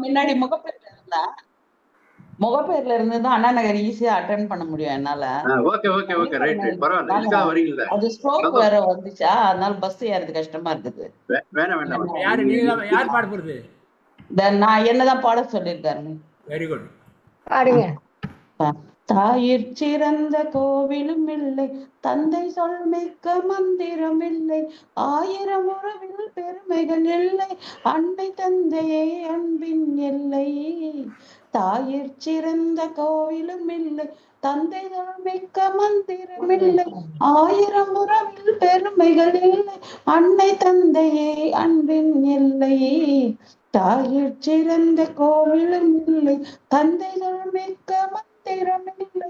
முன்னாடி முகப்பேர்ல இருந்தா முகப்பேர்ல இருந்து தான் அண்ணா நகர் ஈஸியா அட்டென்ட் பண்ண முடியும் என்னால. Okay okay okay right right பரவாயில்ல. இதுக்காக வரீங்கல்ல. அது ஸ்ட்ரோக் வேற வந்துச்சா, அதனால பஸ் ஏறது கஷ்டமா இருக்குது. வேணாம் வேண்டாம். யாரு நீங்க யார் பாட போறது? நான் என்னதான் பாட சொல்லியிருக்காரு. Very good. பாடுங்க. தாயிற் சிறந்த கோவிலும் இல்லை, தந்தை சொல் மிக்க மந்திரம் இல்லை, 1000 உறவில் பெருமைகள் இல்லை, அன்னை தந்தையே அன்பின் எல்லை. தாயிற் சிறந்த கோவிலும் இல்லை, தந்தை சொல் மிக்க மந்திரம் இல்லை, 1000 உறவில் பெருமைகள் இல்லை, அன்னை தந்தையே அன்பின் எல்லை. தாயிற் சிறந்த கோவிலும் இல்லை, தந்தை சொல் மிக்க மந்திரமில்லை,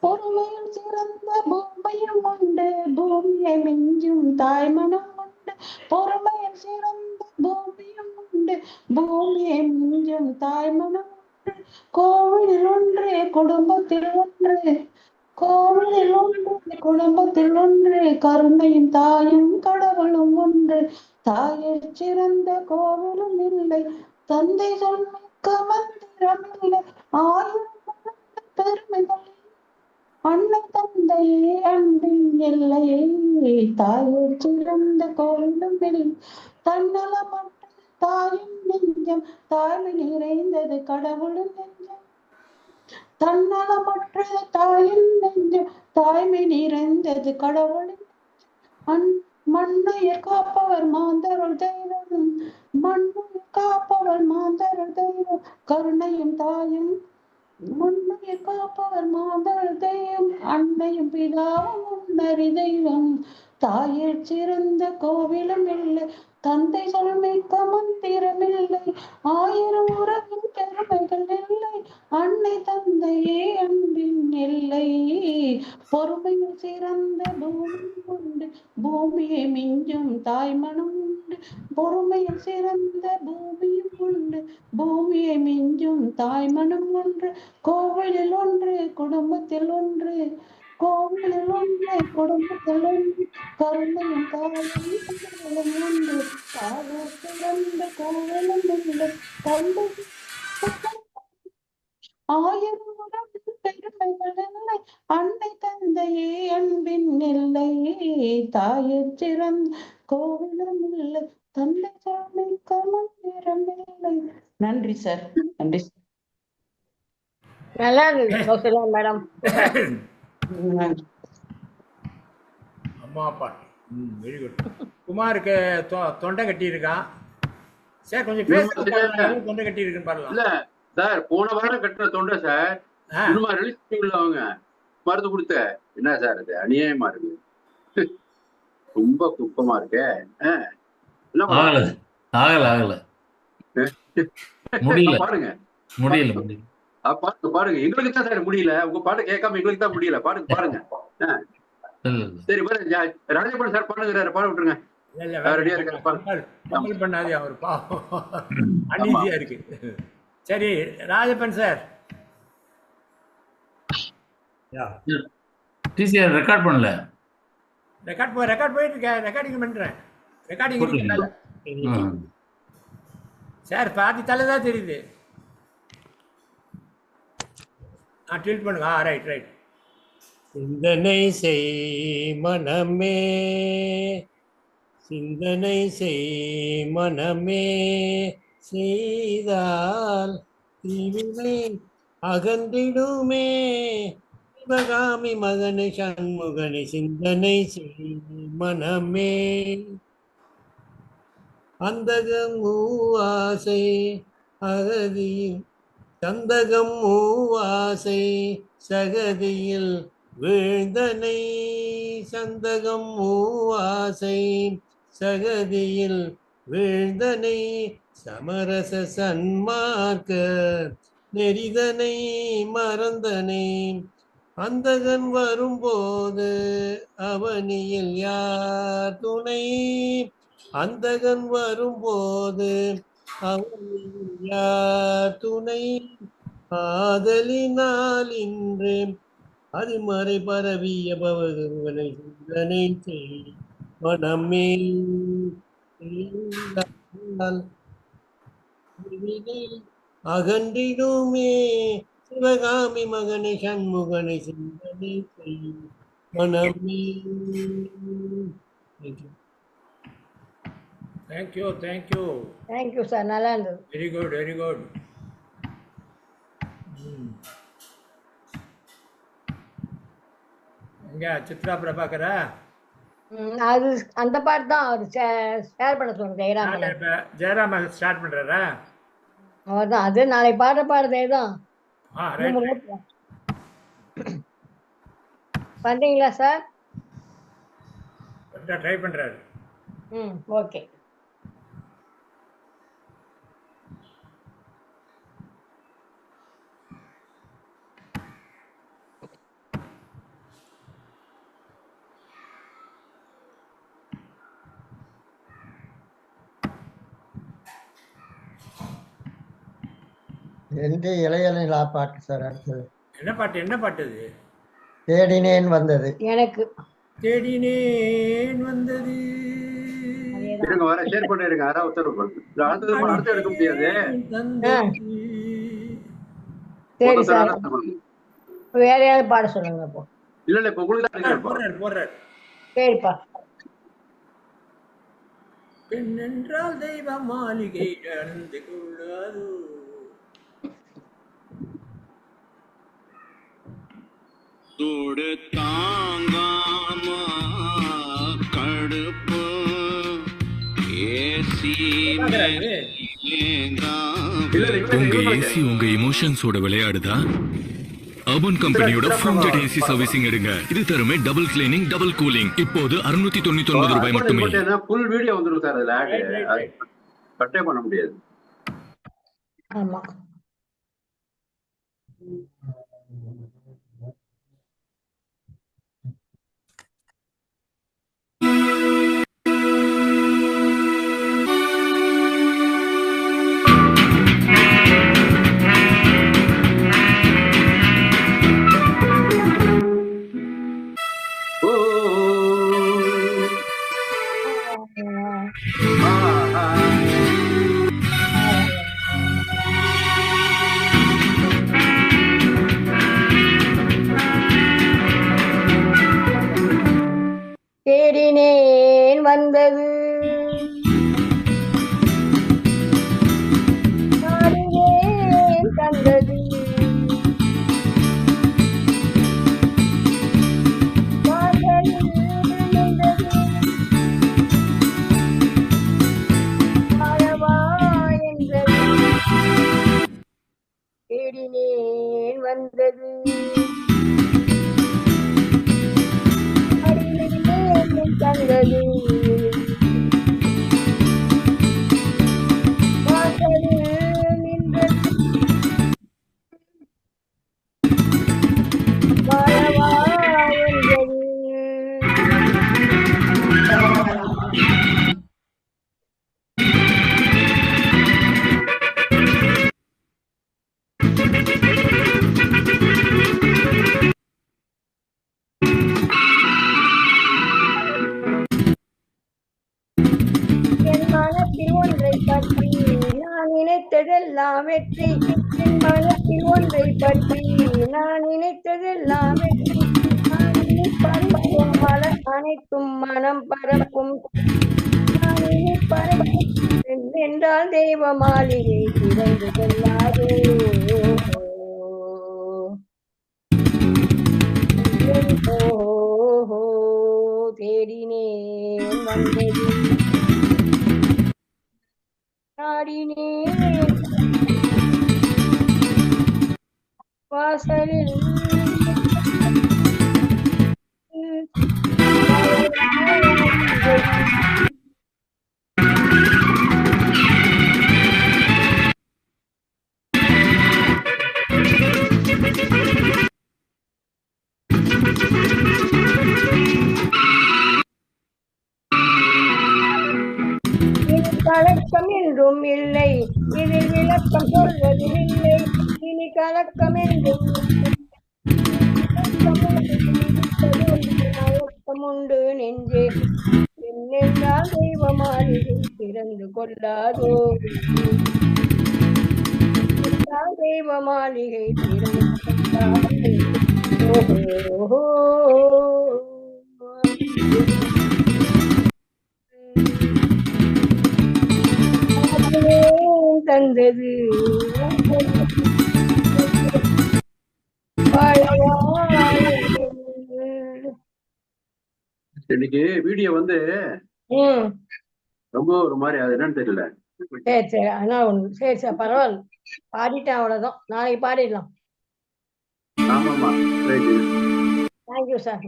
பொறுமையில் சிறந்த பூமியும் உண்டு, பூமியை மிஞ்சும் தாய்மனம் உண்டு, பொறுமையில் சிறந்த பூமியும் உண்டு, பூமியை மிஞ்சும் தாய்மனம் உண்டு, கோவிலில் ஒன்று குடும்பத்தில் ஒன்று, கோவிலில் ஒன்று குடும்பத்தில் ஒன்று, கருணையும் தாயும் கடவுளும் ஒன்று. தாயிற் சிறந்த கோவிலும் இல்லை, தந்தை சொல் மிக்க மந்திரம் இல்லை, 1000 பெருமைகள், அன்னை தந்தையே அன்பின் எல்லையே. தாயிற் சிறந்த கோவிலும் இல்லை, தன்னலமற்ற தாயின் நெஞ்சம், தாய்மை நிறைந்தது கடவுளின் நெஞ்சம், தன்னலமற்ற தாயின் நெஞ்சம், தாய்மை நிறைந்தது கடவுளின் நெஞ்சம். மண்ணுயிர் காப்பவர் மாந்தருள் தெய்வம், மண்ணுயிர் காப்பவர் மாந்தருள் தெய்வம், கருணையும் தாயும் மண்ணுயிர் காப்பவர் மாந்தருள் தெய்வம், அன்னையும் பிதாவும் உன்னறி தெய்வம். தாயிற் சிறந்த கோவிலும் இல்லை, தந்தை சொல் மிக்க மந்திரம் இல்லை, 1000 உறவின் பெருமைகள் இல்லை, அன்னை தந்தையே அன்பின் எல்லை. பொறுமையில் சிறந்த பூமி உண்டு, பூமியை மிஞ்சும் தாய்மனம் உண்டு, பொறுமையில் சிறந்த பூமியும் உண்டு, பூமியை மிஞ்சும் தாய்மனம் ஒன்று, கோவிலில் ஒன்று குடும்பத்தில் ஒன்று, கோவிலில் ஒன்று குடும்பத்தில் ஒன்று, கருணையும் தாயும் ஒன்று. தாயிற் சிறந்த கோவிலும் இல்லை, தந்தை 1000 உறவில் பெருமைகள் இல்லை, அன்னை தந்தையே அன்பின் எல்லை. தாயிற் சிறந்த கோவிலும் இல்லை, தந்தை சொல் மிக்க மந்திரம் இல்லை. நன்றி சார், நன்றி. நல்லா இருக்கு மேடம். அம்மா அப்பா வெரி குட். குமாருக்கு தொண்டை கட்டி இருக்கான் சார், கொஞ்சம் பேச தொண்டை கட்டி இருக்குன்னு பாருங்க. இல்ல சார், போன வாரம் கட்டின தொண்டை சார், இன்னுமா ரிலீஸ் அவங்க மருந்து கொடுத்த என்ன சார் அது அநியாயமா இருக்கு, ரொம்ப குப்பமா இருக்கே. பாருங்க பாருங்க, எங்களுக்கு தான் சார் முடியல, உங்க பாட்டு கேட்காம எங்களுக்கு தான் முடியல, பாருங்க பாருங்க. சரி ராஜபன் சார் பாடுங்கிறாரு, பாட விட்டுருங்க. பண்ணாதே அவர் பாவம், அநீதியா இருக்கு. சரி ராஜப்பன் சார். டிசிஆர் ரெக்கார்ட் பண்ணல, ரெக்கார்ட் போயிட்டு இருக்கேன், ரெக்கார்டிங் பண்றேன், ரெக்கார்டிங் இருக்கு சார், பாதி தலை தான் தெரியுது. ட்வீட் பண்ணுங்க. Right right. சிந்தனை செய் மனமே, சிந்தனை செய் மனமே, செய்தால் தீவினை அகன்றிடுமே, சிவகாமி மகனை சண்முகனை, சிந்தனை செய் மனமே. அந்தகம் மூவாசை அகதியில், சந்தகம் மூவாசை சகதியில் வீழ்ந்தனை, சந்தகம் மூவாசை சகதியில் வீழ்ந்தனை, சமரச சன்மார்க்க நெறிதனை மறந்தனை, அந்தகன் வரும்போது அவனியில் யார் துணை, அந்தகன் வரும்போது அவனியில் யார் துணை, ஆதலினால் இன்று அதிமறை பரவிய பவகங்களை சிந்தனை செய் மனமே. வினை அகன்றிடுமே. சிவகாமி மகனை சண்முகனை சிந்தனை செய்யும் மனமே. Thank you thank you. தேங்க்யூ சார், நல்லா இருந்தது. Very good very good. எங்க சித்ரா பிரபாகரா? அது அந்த பாட்டு தான் அவர் ஷேர் பண்ண சொல்லுங்க ஜெயராமன். இப்ப ஜெயராம ஸ்டார்ட் பண்றாரா? அவர் தான் அது நாளை பாடுறதே தான். பண்றீங்களா சார்? ட்ரை பண்றாரு. ஓகே. எந்த இளையலா பாட்டு சார்? அடுத்தது என்ன பாட்டு? என்ன பாட்டு இது? தேடினேன் வந்தது. எனக்கு தேடினேன் வந்தது. இருங்க வர ஷேர் பண்ணிருங்க. யாராவது உத்தரவு அடுத்து எடுக்க முடியாது. சரி சார், வேற யாராவது பாட சொல்லுங்க இப்போ. இல்ல இப்ப உங்களுக்கு போடுறாரு. சரிப்பா. பெண் என்றால் தெய்வ மாளிகை நடந்து கொள்ளாது. தோடு தாங்காம கடுப்பு உங்க ஏசி உங்க எமோஷன்ஸோட விளையாடுதா? அர்பன் கம்பெனியோட ஃபோம் ஜெட் ஏசி சர்வீசிங் எடுங்க. இது தருமே டபுள் கிளீனிங் டபுள் கூலிங். இப்போது 699 ரூபாய் மட்டுமே. ஃபுல் வீடியோ வந்துரும் சார். அதுல கட்டே பண்ண முடியாது. ஆமா. தேடினேன் வந்தது, நாடினேன் தந்தது, வாசலில் நின்றது, வாழவா என்றது. தேடினேன் வந்தது, தந்தது, வாசலில் நின்றது, வாழவா என்றது. என் மனத்தில் ஒன்றை பற்றி நான் நினைத்ததெல்லாம் வெற்றி. என் மனத்தில் ஒன்றை பற்றி நான் நினைத்ததெல்லாம் வெற்றி. பறக்கும் மலர் அனைத்தும் மனம் பரப்பும். என்றால் தெய்வ மாளிகை திறந்து கொள்ளாதோ. தேடினேன் வந்தது, நாடினேன் வாசலில் கலக்கம் என்றும் இல்லை, இதில் விளக்கம் சொல்வதில்லை. இனி கலக்கம் என்றும் உண்டு நெஞ்சே. என்னென்றால் தெய்வ மாளிகை திறந்து கொள்ளாதோ. தீப மாளிகை திரை ஓஹோ தந்தது இன்னைக்கு வீடியோ வந்து ரொம்ப ஒரு மாதிரி, அது என்னன்னு தெரியல. சரி சரி, அதனால ஒண்ணு சரி சார், பரவாயில்ல, பாடிட்டேன், அவ்வளவுதான். நாளைக்கு பாடிடலாம். ஆமாமா, தேங்க்யூ சார்.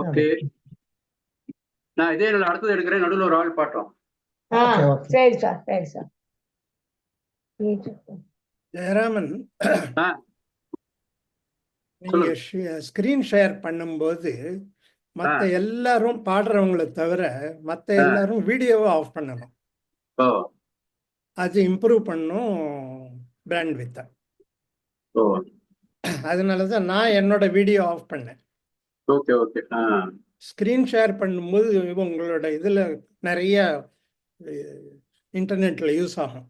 ஓகே. நான் இதே அடுத்தது எடுக்கிறேன், நடுவில் ஒரு ஆள் பாட்டோம். சரி சார், சரி சார். ஜெயராமன், நீங்க ஸ்கிரீன் ஷேர் பண்ணும்போது மற்ற எல்லாரும் பாடுறவங்களை தவிர மற்ற எல்லாரும் வீடியோவை ஆஃப் பண்ணணும். அது இம்ப்ரூவ் பண்ணும் பேண்ட் வித்த. அதனாலதான் நான் என்னோட வீடியோ ஆஃப் பண்ணேன். Okay okay. ஸ்கிரீன் ஷேர் பண்ணும்போது உங்களோட இதுல நிறைய இன்டர்நெட்ல யூஸ் ஆகும்.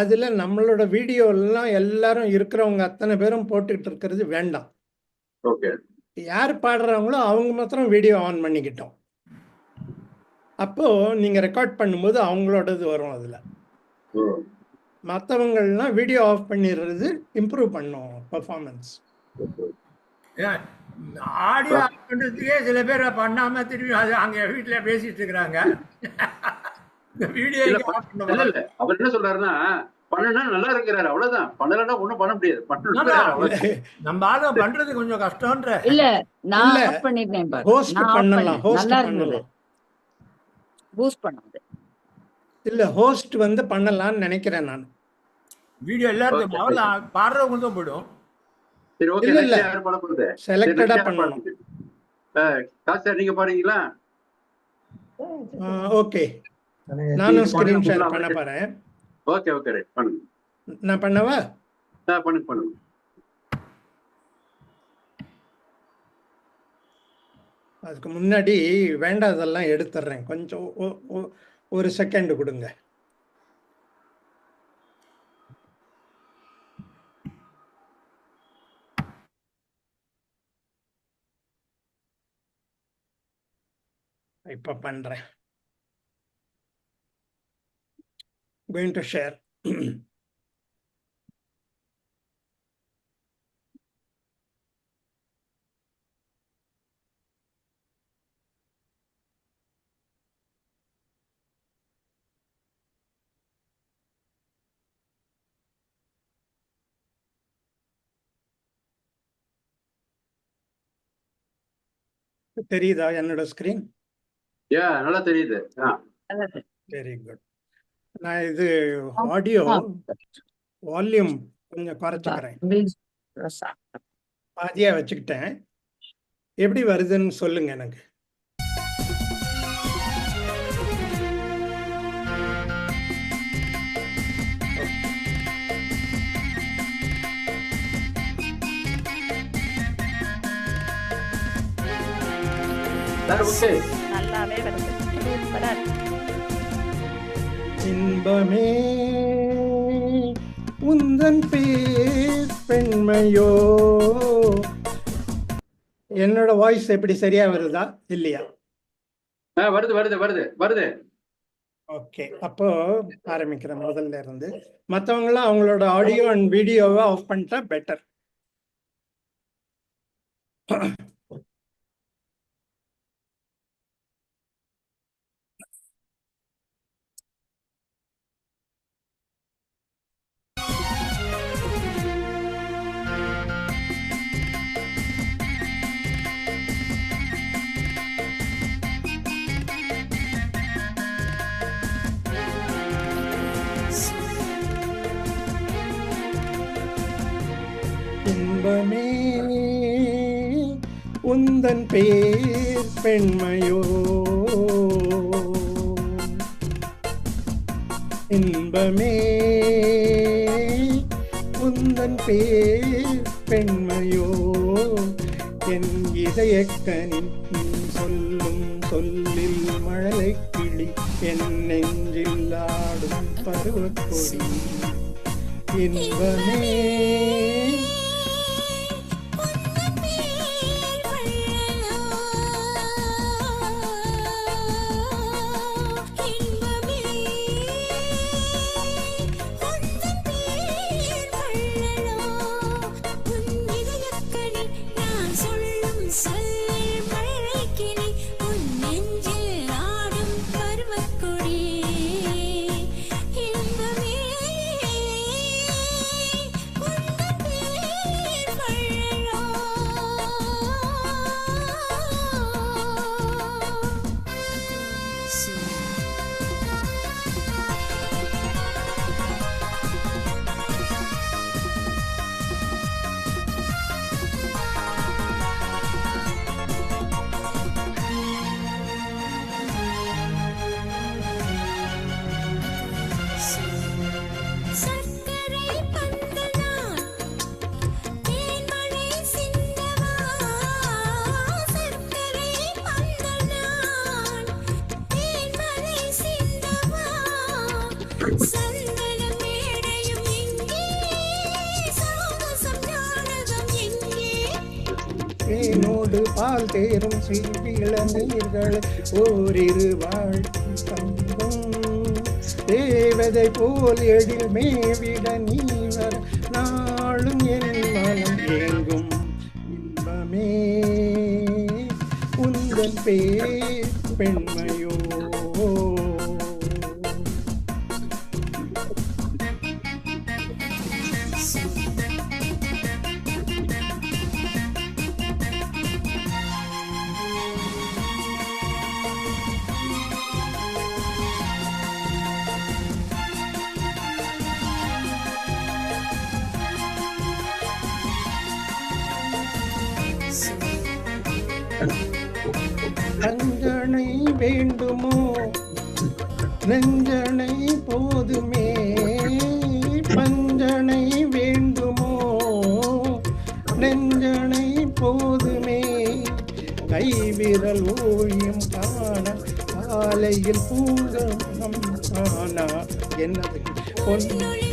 அதுல நம்மளோட வீடியோ எல்லாம் எல்லாரும் இருக்கிறவங்க அத்தனை பேரும் போட்டுட்டு இருக்கிறது வேண்டாம். யார் பாடுறாங்களோ அவங்க மாத்திரம் வீடியோ ஆன் பண்ணிக்கிட்டோம். அப்போ நீங்க ரெக்கார்ட் பண்ணும்போது அவங்களோடது வரும். அதுல மற்றவங்கள்லாம் வீடியோ ஆஃப் பண்ணிடுறது இம்ப்ரூவ் பண்ணும் பர்ஃபார்மன்ஸ். ஆடியோ ஆஃப் பண்றதுக்கே சில பேர் பண்ணாம திரும்பி அது அங்க வீட்டுல பேசிட்டு இருக்கிறாங்க. வீடியோ அவர் என்ன சொல்றாருன்னா, பண்ணனா நல்லா இருக்கிறாரு, அவ்வளவுதான். பண்ணலன்னா ஒண்ணும் பண்ண முடியாது. நம்ம ஆளும் பண்றது கொஞ்சம் கஷ்டம்ன்ற. இல்ல, நான் ஆஃப் பண்ணிட்டேன் பாரு. ஹோஸ்ட் பண்ணலாம், ஹோஸ்ட் பண்ணலாம். பூஸ்ட் பண்ணாது. இல்ல, ஹோஸ்ட் வந்து பண்ணலாம்னு நினைக்கிறேன் நான். வீடியோ எல்லாரும் பாடுறவங்க தான் போய்டும். சரி, ஓகே. இல்ல, செலக்டடா பண்ணணும். சார் நீங்க பாடுறீங்களா? ஓகே, நானும் ஸ்கிரீன் ஷேர் பண்ண போறேன். ஓகே ஓகே, ரைட், பண்ணுங்க. நான் பண்ணவா? பண்ணுங்க பண்ணுங்க. அதுக்கு முன்னாடி வேண்டாதெல்லாம் எடுத்துடுறேன். கொஞ்சம் ஒரு செகண்ட் கொடுங்க. இப்ப பண்றேன். Going to share. தெரியுதா என்னோட ஸ்கிரீன்? நல்லா தெரியுது. Very good. நான் இது ஆடியோ வால்யூம் கொஞ்சம் குறைச்சிக்கிறேன். பாதியா வச்சுக்கிட்டேன். எப்படி வருதுன்னு சொல்லுங்க எனக்கு. நல்லாவே வருது. இன்பமே உந்தன் பேர் பெண்மையோ. என்னோட வாய்ஸ் எப்படி சரியா வருதா இல்லையா? வருது வருது வருது வருது. ஓகே, அப்போ ஆரம்பிக்கிறேன் முதல்ல இருந்து. மற்றவங்களாம் அவங்களோட ஆடியோ அண்ட் வீடியோவை ஆஃப் பண்ணிட்டா பெட்டர். இன்பமே உந்தன் பேர் பெண்மையோ. இன்பமே உந்தன் பேர் பெண்மையோ. என் இதயக்கனின் சொல்லும் சொல்லில் மழலை கிளி என் நெஞ்சில் ஆடும் பருவக்கொடி இன்பமே தேனோடு பால் தேரும் சிவிள நீர்கள் ஓரிரு வாழ்க்கை தங்கும் தேவதை போல் எழில் மேவிட நீவர் நாளும் என் மனம் ஏங்கும் இன்பமே உந்தன் பேர் பெண்மையோ நஞ்சனை வேண்டுமோ நெஞ்சனை போதுமே பஞ்சனை வேண்டுமோ நெஞ்சனை போதுமே கைவிரல் ஓயும் காண காலையில் பூங்கம் காணா என்னது பொன்னொழி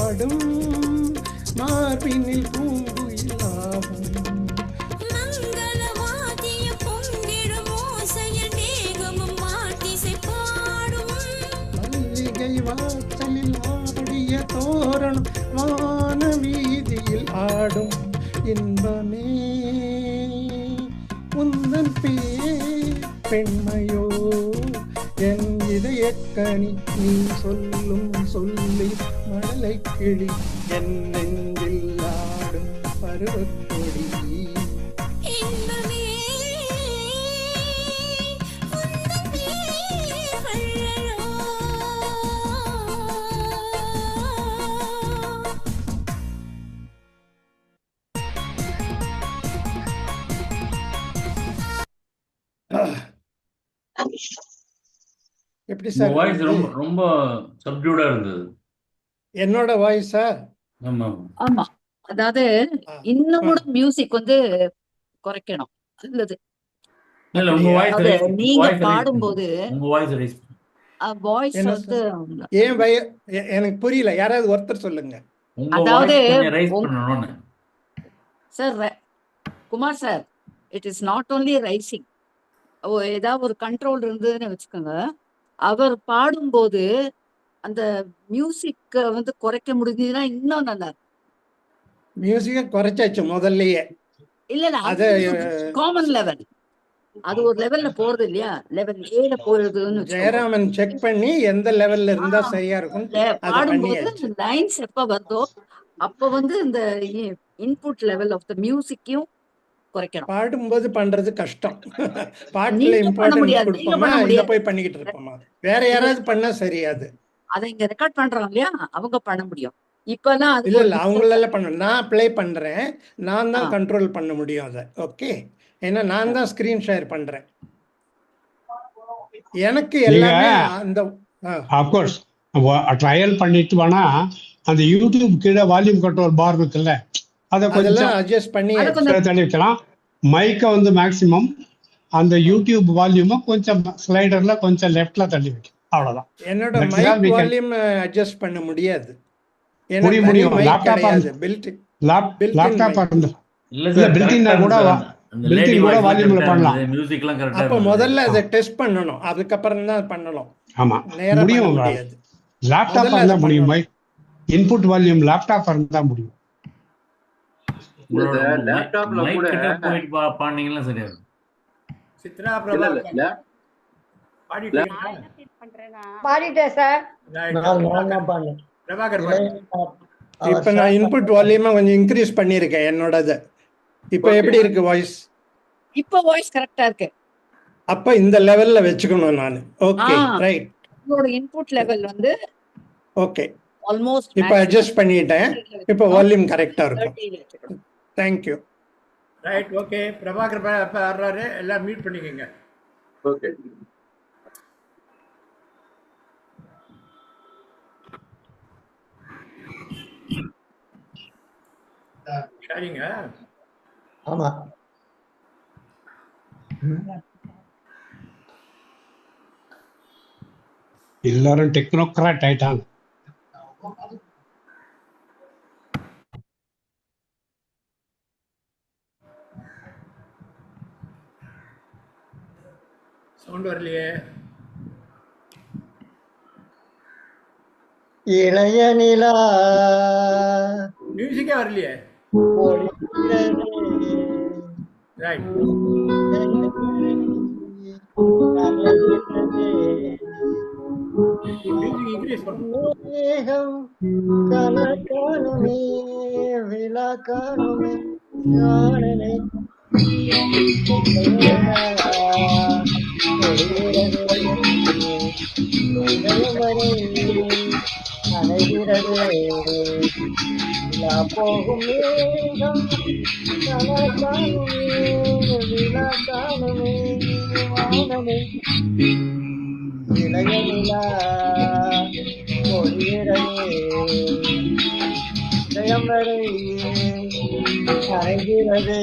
ஆடும் மார்பினில் பூங்குயிலாகும் மல்லிகை வாசலில் ஆடிய தோரணம் வான வீதியில் ஆடும் இன்பமே உந்தன் பேர் பெண்மையோ என் இதயக்கனி நீ சொல்லும் சொல்லி மழலை கிளி என் நெஞ்சில் ஆடும் பருவக்கொடி எப்படி சார் வாய்ஸ் ரொம்ப ரொம்ப சப்டியூடா இருந்தது. என்னோட வாய்ஸா? ஆமா ஆமா, அதாவது இன்னும் கூட மியூசிக் வந்து குறைக்கணும். நல்லது. இல்ல உங்க வாய்ஸ் அதாவது நீங்க பாடும்போது உங்க வாய்ஸ் ரைஸ் வாய்ஸ் என்ன வந்து ஏன் எனக்கு புரியல, யாராவது ஒருத்தர் சொல்லுங்க. உங்க அதாவது வாய்ஸ் கொஞ்சம் ரைஸ் பண்ணணும்னு. Sir Kumar sir, it is not only rising. ஏதாவது ஒரு கண்ட்ரோல் இருந்ததுன்னு வச்சுக்கோங்க. அவர் பாடும்போது அந்த மியூசிக் வந்து குறைக்க முடிஞ்சதுன்னா இன்னும் நல்லா இருக்கும். மியூசிக்கை குறைச்சாச்சு முதல்லயே. இல்ல அது காமன் லெவல், அது ஒரு லெவல்ல போறது இல்லையா, லெவல் ஏல போறதுன்னு ஜெயராமன் செக் பண்ணி எந்த லெவல்ல இருந்தா சரியா இருக்கும் பாடும்போது லைன்ஸ் எப்ப வருதோ அப்ப வந்து இந்த இன்புட் லெவல் ஆஃப் த மியூசிக்கையும் குறைக்கணும். பாடும்போது பண்றது கஷ்டம். பாட்டுல இம்பார்ட்டன்ஸ் கொடுப்போமா, இத போய் பண்ணிக்கிட்டு இருப்போமா, வேற யாராவது பண்ணா சரியாது. அதை இங்க ரெக்கார்ட் பண்றாங்க இல்லையா, அவங்க பண்ண முடியும். இப்பெல்லாம் இல்ல அவங்களால பண்ண, நான் ப்ளே பண்றேன், நான் தான் கண்ட்ரோல் பண்ண முடியும் அதை. ஓகே, ஏன்னா நான் தான் ஸ்கிரீன் ஷேர் பண்றேன். எனக்கு எல்லாமே அந்த அப்கோர்ஸ் ட்ரையல் பண்ணிட்டு வேணா அந்த யூடியூப் கீழே வால்யூம் கண்ட்ரோல் பார் இருக்குல்ல, அதை கொஞ்சம் அட்ஜஸ்ட் பண்ணி தள்ளி வைக்கலாம். மைக்கை வந்து மேக்சிமம் அந்த யூடியூப் வால்யூமை கொஞ்சம் ஸ்லைடர்ல கொஞ்சம் லெஃப்ட்ல தள்ளி வைக்கும், அவ்வளவுதான். என்னோட மைக் வால்யூம் அட்ஜஸ்ட் பண்ண முடியாது. முடியும் லேப்டாப் இருந்தா இல்ல பில்டின்னா கூட வால்யூம்ல பண்ணலாம். மியூசிக்லாம் கரெக்ட்டா அப்ப முதல்ல அதை டெஸ்ட் பண்ணனும், அதுக்கு அப்புறம் தான் பண்ணலாம். ஆமா முடியும், லேப்டாப் இருந்தா முடியும். மைக் இன்புட் வால்யூம் லேப்டாப் இருந்தா முடியும். லேப்டாப்ல கூட போயிட்டு பாடுனீங்கன்னா சரியா இருக்கும். சித்ரா பிரபா பாடிட்டேன் சார். பிரபாகர் இப்ப நான் இன்புட் வால்யூமை கொஞ்சம் இன்க்ரீஸ் பண்ணிருக்கேன் என்னோடது. இப்ப எப்படி இருக்கு வாய்ஸ்? இப்ப வாய்ஸ் கரெக்டா இருக்கு. அப்ப இந்த லெவல்ல வெச்சுக்கணும் நான். Okay right. உங்களோட இன்புட் லெவல் வந்து ஓகே ஆல்மோஸ்ட் இப்ப அட்ஜஸ்ட் பண்ணிட்டேன். இப்ப வால்யூம் கரெக்டா இருக்கும். Thank you. Right okay. Prabhakar பாடுறாரு, எல்லாம் மியூட் பண்ணிக்கங்க. ஓகே. சரிங்க. ஆமா எல்லாரும் டெக்னோக்ராட் ஆயிட்டாங்க. சவுண்ட் வரலையே. இளைய நிலா மியூசிக்கே வரலையே. ரைட். மியூசிக் இன்க்ரீஸ் பண்ணுங்க. மேகம் கலகானுமே விழா காணுமே ஞானமே போகும் மேகம் கலகானுமே விழா காணுமே வானமே இளைய நிலா பொழிகிறதே ஜெயம் வரை அறைகிறதே.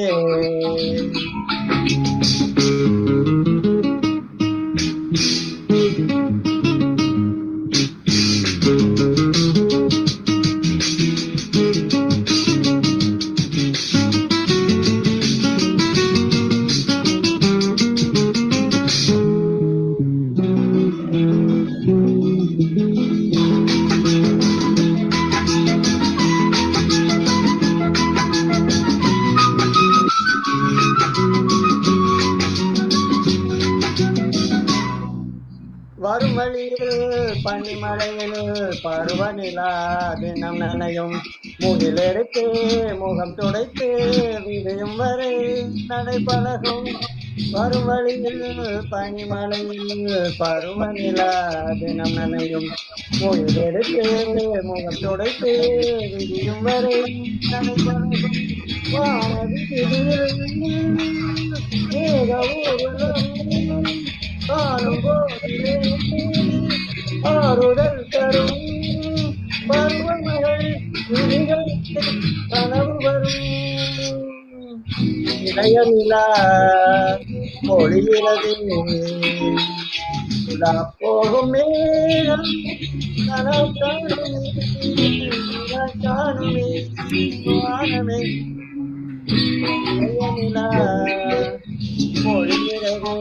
வரும் வழியில் பனிமழையில் பருவநிலா தினம் நனையும் முகிலெடுத்து முகம் துடைத்து விடியும் வரை நடைபழகும். வரும் வழியில் பனிமழையில் பருவநிலா தினம் நனையும் முகிலெடுத்து முகம் துடைத்து விடியும் வரை நடைபழகும். காணும் போதிலே ஆறுதல் தரும் பருவமகள் கனவு வரும். இளைய நிலா பொழிகிறது போகும் மேகம் கனவு காணுமே வானமே. இளைய நிலா பொழிகிறது.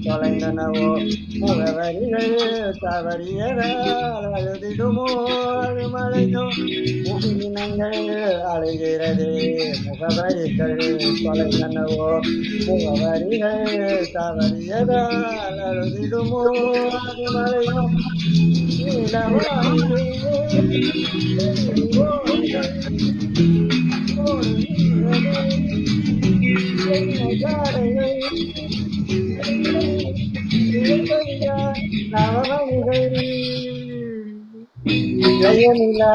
தொலைந்தனவோ முகவரிகள் தவறியதால் அழுதிடுமோ அது மழையோ முகிலினங்கள் அழுகிறதே முகவரிகள் தொலைந்தனவோ முகவரிகள் தவறியதால் அழுதிடுமோ அது மழையோ ஜெயமிலா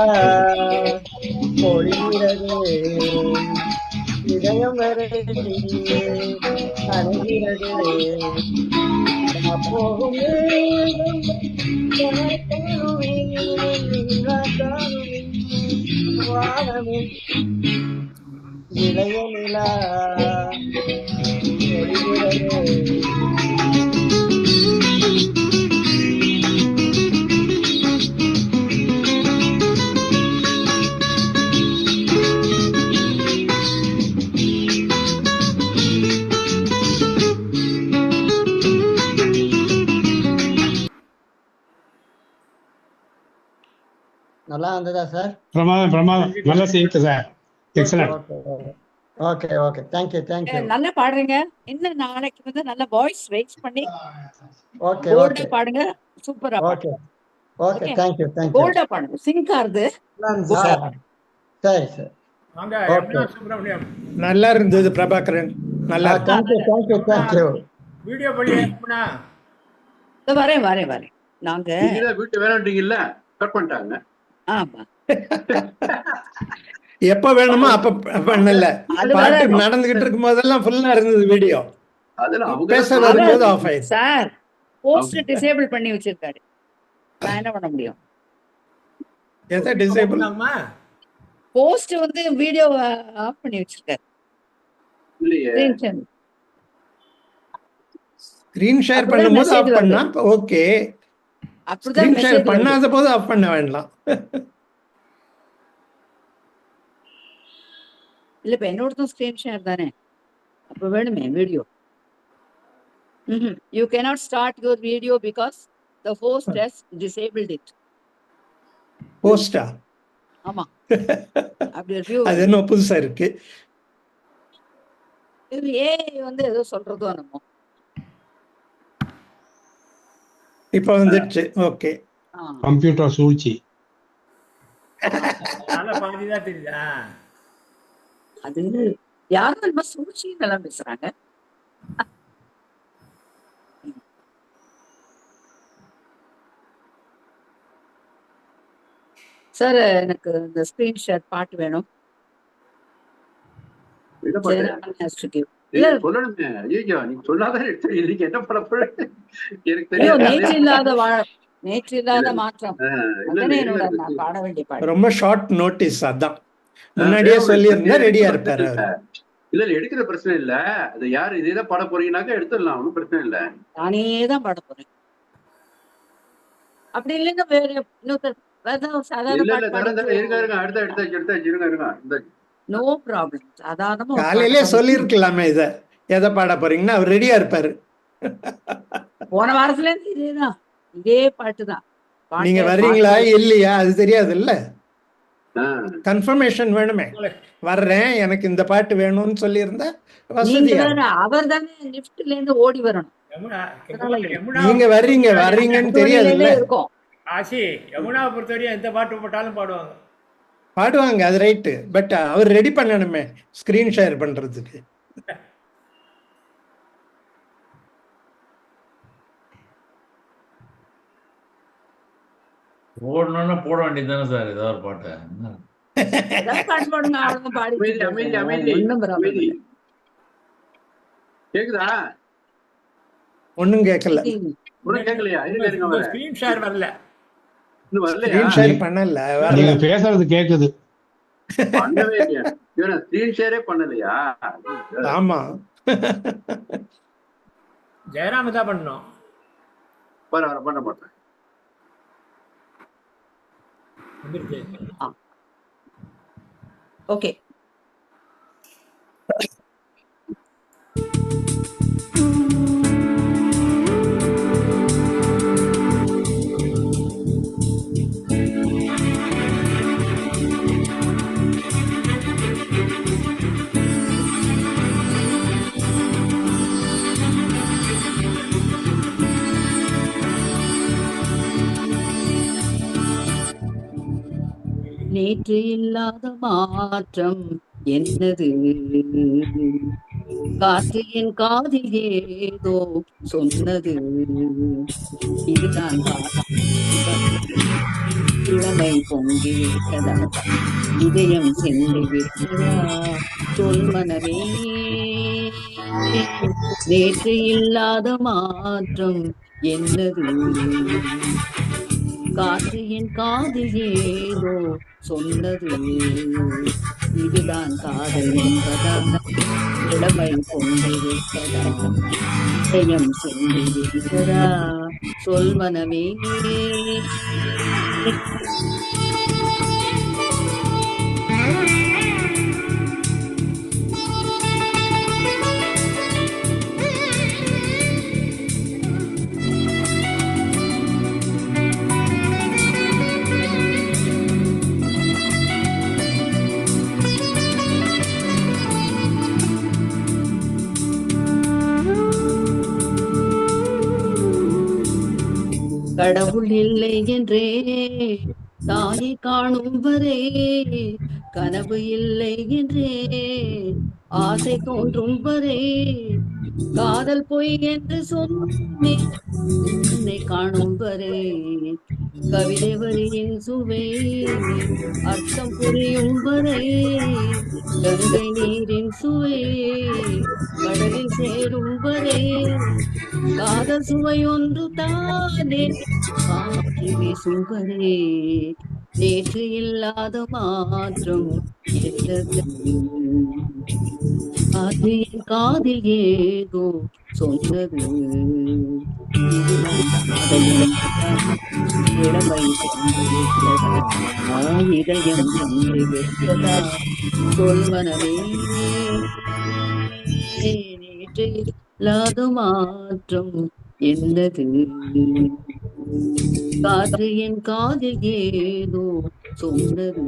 பொழிகிறது இதயம் வரை அணுகிறது போகும் வானமே இளைய நிலா பொழிகிறது. நல்லா வந்ததா சார்? பிரமாதம் பிரமாதம், நல்லா செய்யுது sir, excellent. Okay okay, thank you thank you. நல்லா பாடுறீங்க. இன்னும் நாளைக்கு வந்து நல்ல வாய்ஸ் ரைஸ் பண்ணி ஓகே கோல்டா பாடுங்க. சூப்பரா ஓகே ஓகே, தேங்க்யூ தேங்க்யூ. கோல்டா பாடுங்க, சிங்க் ஆறுது. சரி சார், வாங்க சுப்பிரமணியம். நல்லா இருந்தது பிரபாகரன், நல்லா தேங்க்யூ தேங்க்யூ தேங்க்யூ. வீடியோ பண்ணி அனுப்புனா வரேன் வரேன் வரேன். நாங்க வீட்டு வேலைன்றீங்கல்ல, கட் பண்ணிட்டாங்க. ஆமா, எப்ப வேணுமோ அப்ப பண்ணல. பாட்டு நடந்துகிட்டு இருக்கும் போதெல்லாம் ஃபுல்லா இருந்தது வீடியோ. பேச வரும்போது ஆஃப் ஆயிடுச்சு. சார் போஸ்ட் டிசேபிள் பண்ணி வச்சிருக்காரு, நான் என்ன பண்ண முடியும்? எதை டிசேபிள்? போஸ்ட் வந்து வீடியோ ஆஃப் பண்ணி வச்சிருக்காரு. ஸ்கிரீன் ஷேர் பண்ணும்போது ஆஃப் பண்ணா ஓகே, ஸ்கிரீன் ஷேர் பண்ணாத போது ஆஃப் பண்ண வேண்டாம். இல்ல இப்ப என்னோடதும் ஸ்கிரீன் ஷேர் தானே, அப்ப வேணுமே video. You cannot start your video because the host has disabled it. போஸ்டா? ஆமா, அப்படி ஒரு வியூ. அது என்ன புதுசா இருக்கு? இது ஏஐ வந்து ஏதோ சொல்றதோ நம்ம. இப்ப வந்துடுச்சு, ஓகே. கம்ப்யூட்டர் சூழ்ச்சி. நல்ல பாதிதான் தெரியுதா? அது யாரும் நம்ம சூழ்ச்சி நல்லா பேசுறாங்க. சார் எனக்கு இந்த ஸ்கிரீன் ஷேர் பாட்டு வேணும். நேற்று இல்லாத மாற்றம் பாட வேண்டிய பாட்டு. ரொம்ப ஷார்ட் நோட்டீஸ், அதான் முன்னாடியே சொல்லி இருந்தா ரெடியா இருப்பாரு. இல்ல எடுக்கிற பிரச்சனை இல்ல, அது யாரு இதேதான் பாட போறீங்கன்னாக்கா எடுத்துடலாம், ஒன்றும் பிரச்சனை இல்ல. நானே தான் பாட போறேன். அப்படி இல்லைன்னா வேற இன்னொருத்தர் நோ ப்ராப்ளம். சாதாரணமா காலையிலே சொல்லி இருக்கலாமே இத, எதை பாட போறீங்கன்னா அவர் ரெடியா இருப்பாரு. போன வாரத்துல இருந்து இதேதான், இதே பாட்டு தான். நீங்க வர்றீங்களா இல்லையா அது தெரியாது இல்ல, கன்ஃபர்மேஷன் வேணுமே. வர்றேன், எனக்கு இந்த பாட்டு வேணும்னு சொல்லி இருந்தா அவர் தானே லிஃப்ட்ல இருந்து ஓடி வரணும். நீங்க வர்றீங்கன்னு தெரியாது இருக்கும். ஆசி யமுனாவை பொறுத்தவரையும் எந்த பாட்டு போட்டாலும் பாடுவாங்க, அது ரைட்டு. பட் அவர் ரெடி பண்ணணுமே ஸ்கிரீன் ஷேர் பண்றதுக்கு. போடணும்னா போட வேண்டியது தானே சார், ஏதாவது ஒரு பாட்டு. கேக்குதா? ஒண்ணும் கேட்கல. ஸ்கிரீன் ஷேர் வரல, ஸ்கிரீன் ஷேர் பண்ணல. நீங்க பேசுறது கேக்குது. பண்ணவே இல்லையா? ஸ்கிரீன் ஷேரே பண்ணலையா? ஆமா, ஜெயராம தான் பண்ணோம். பண்ண மாட்டேன். ஓகே, நேற்று இல்லாத மாற்றம் என்னது, காற்று என் காதில் ஏதோ சொன்னது, இதுதான் இளமை பொங்கி விட்டதா, இதயம் சென்று விட்டதா, சொல் மனமே. நேற்று இல்லாத மாற்றம் என்னது, காற்று என் காதில் ஏதோ சொன்னது, இதுதான் காதல் என்பதா, இளமை பொங்கி விட்டதா, இதயம் சென்று விட்டதா, சொல் மனமே. கடவுள் இல்லை என்றே தாயை காணும் வரை, கனவு இல்லை என்றே ஆசை தோன்றும் வரை, காதல் பொய் என்று சொன்னேன் உன்னை காணும் வரை, கவிதை வரியின் சுவை அர்த்தம் புரியும் வரை, கங்கை நீரின் சுவை கடலில் சேரும் வரை, காதல் சுவை ஒன்று தானே காற்று வீசும் வரை, நேற்று இல்லாத மாற்றம் என்னது, காற்று என் காதில் ஏதோ சொன்னது, இளமை சென்று விட்டதா, இதயம் சென்று விட்டதா, சொல் மனமே. நேற்று இல்லாத மாற்றம் என்னது, காற்று என் காதில் ஏதோ சொன்னது.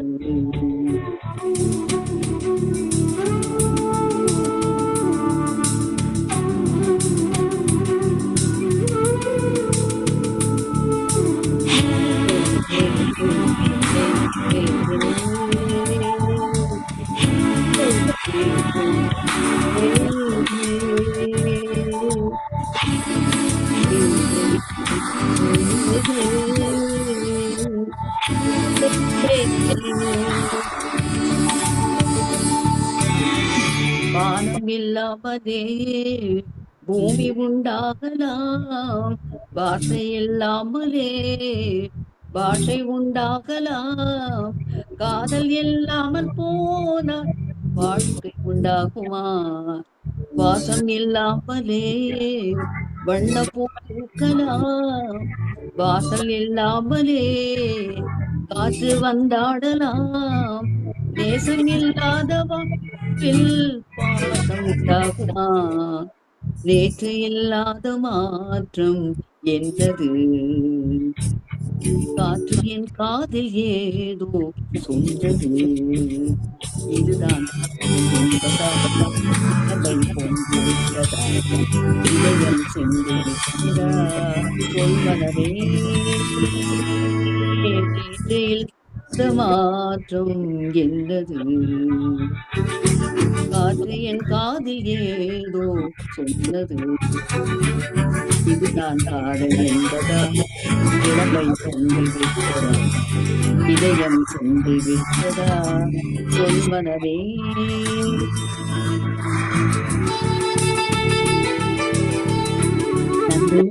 வானம் இல்லாமலே பூமி உண்டாகலாம், வார்த்தை இல்லாமலே பாஷை உண்டாகலாம், காதல் இல்லாமல் போனால் வாழ்க்கை உண்டாகுமா, வாசம் இல்லாமலே வண்ண பூக்கலாம், வாசல் இல்லாமலே காற்று வந்தாடலாம், நேசம் இல்லாதவா பாசம் உண்டாகுமா, நேற்று இல்லாத மாற்றம் என்னது, காற்று என் காதில் ஏதோ சொன்னது, இதுதான் இதயம் சென்று விட்டதா, சொல்வனவே. நேற்று இல்லாத மாற்றம் என்னது, காற்று என் காதில் ஏதோ சொன்னது, இதுதான் காதல் என்பதா, இளமை சென்று விட்டதா, இதயம் சென்று விட்டதா, சொல்வனவே. நன்றி.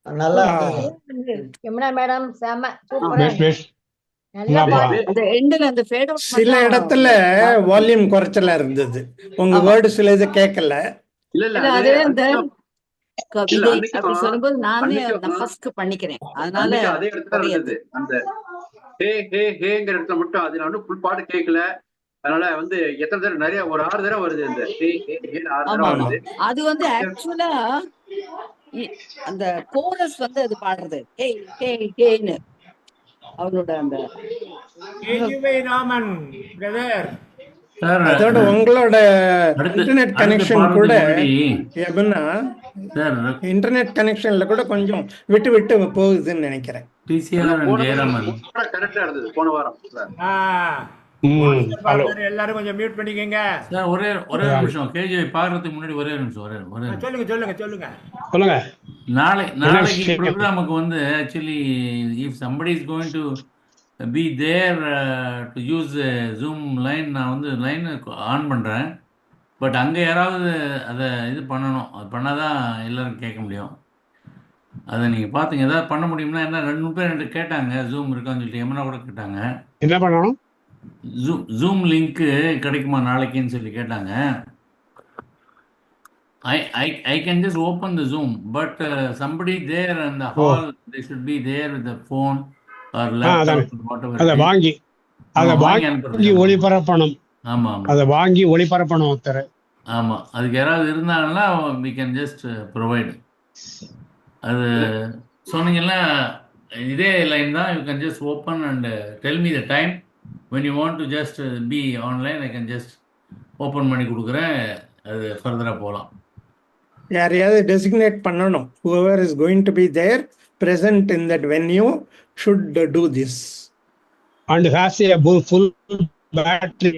நல்லா யமுனா மேடம் செம சூப்பரா பெஸ்ட் பெஸ்ட் நல்லா பாடு. அந்த எண்ட்ல அந்த ஃபேட் அவுட் சில இடத்துல வால்யூம் குறைச்சலா இருந்தது, உங்க வேர்டு சில இது கேட்கல. இல்ல அது அந்த கவிதை அன்னைக்கு அப்படி சொல்லும்போது நானே அன்னைக்கு நஃபஸ்க்கு பண்ணிக்கிறேன், அதனால அதே இடத்துல இருந்தது. அந்த ஹே ஹே ஹேங்கிற இடத்துல மட்டும் அது நான் ஃபுல் பாட்டு கேட்கல. அதனால வந்து எத்தனை தடவை நிறைய ஒரு 6 தடவை வருது. அந்த ஹே ஹே ஹே 6 தடவை வருது. அது வந்து ஆக்சுவலா அந்த கோரஸ் வந்து அது பாடுறது ஹே ஹே ஹேன்னு. அவரோட அந்த கேஜிவை ராமன் பிரதர். சார் அதோட உங்களோட இன்டர்நெட் கனெக்ஷன் கூட எப்படின்னா இன்டர்நெட் கனெக்ஷன்ல கூட கொஞ்சம் விட்டு விட்டு போகுதுன்னு நினைக்கிறேன். டிசிஆர் ஜெயராமன் கரெக்டா இருந்தது போன வாரம். எல்லாரும் கொஞ்சம் மியூட் பண்ணிக்கங்க சார். ஒரே நிமிஷம் கேஜிஐ பாக்குறதுக்கு முன்னாடி ஒரே நிமிஷம் சொல்லுங்க. நாளைக்கு ப்ரோக்ராமுக்கு வந்து actually if somebody is going to be there to use Zoom line, நான் வந்து லைன் ஆன் பண்ணுறேன். பட் அங்கே யாராவது அதை இது பண்ணணும். அது பண்ணாதான் எல்லாரும் கேட்க முடியும். அதை நீங்கள் பார்த்துங்க, ஏதாவது பண்ண முடியும்னா. என்ன 2 பேர் என்கிட்ட கேட்டாங்க ஜூம் இருக்கான்னு சொல்லிட்டு, எம்னா கூட கேட்டாங்க என்ன பண்ணணும், ஜூம் லிங்க்கு கிடைக்குமா நாளைக்குன்னு சொல்லி கேட்டாங்க. I can just open the Zoom, but somebody there in the hall, they should be there with the phone or laptop or whatever. அதை வாங்கி ஒளிபரப்பணும். ஆமாம், அதை வாங்கி ஒளிபரப்பணும் ஒருத்தர். ஆமாம், அதுக்கு யாராவது இருந்தாங்கன்னா we can just provide. அது சொன்னீங்கன்னா இதே லைன் தான். You can just open and tell me the time when you want to just be online. I can just open பண்ணி கொடுக்குறேன். அது ஃபர்தராக போகலாம். யாரையாவது டெசிக்னேட் பண்ணணும். whoever is going to be there present in that venue should do this and has a full battery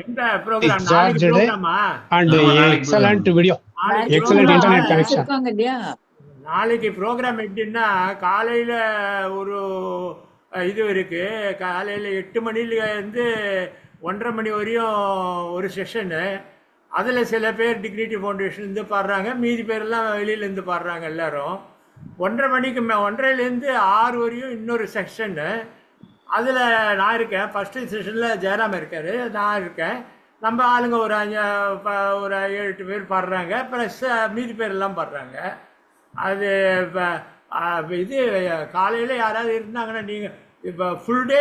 charged and excellent video, excellent internet connection. நாளைக்கு program எப்படின்னா, காலையில ஒரு இது இருக்கு. காலையில 8 மணிலேருந்து 1:30 மணி வரையும் ஒரு செஷனு. அதில் சில பேர் டிக்னிட்டி ஃபவுண்டேஷன்லேருந்து பாடுறாங்க, மீதி பேரெல்லாம் வெளியிலேருந்து பாடுறாங்க எல்லாரும். 1:30 மணிக்கு 1:30லேருந்து 6 வரையும் இன்னொரு செக்ஷனு. அதில் நான் இருக்கேன். ஃபஸ்ட்டு செஷனில் ஜெயராம் இருக்கார், நான் இருக்கேன். நம்ம ஆளுங்க ஒரு 7-8 பேர் பாடுறாங்க, ப்ளஸ் மீதி பேரெல்லாம் பாடுறாங்க. அது இது காலையில் யாராவது இருந்தாங்கன்னா, நீங்கள் இப்போ ஃபுல் டே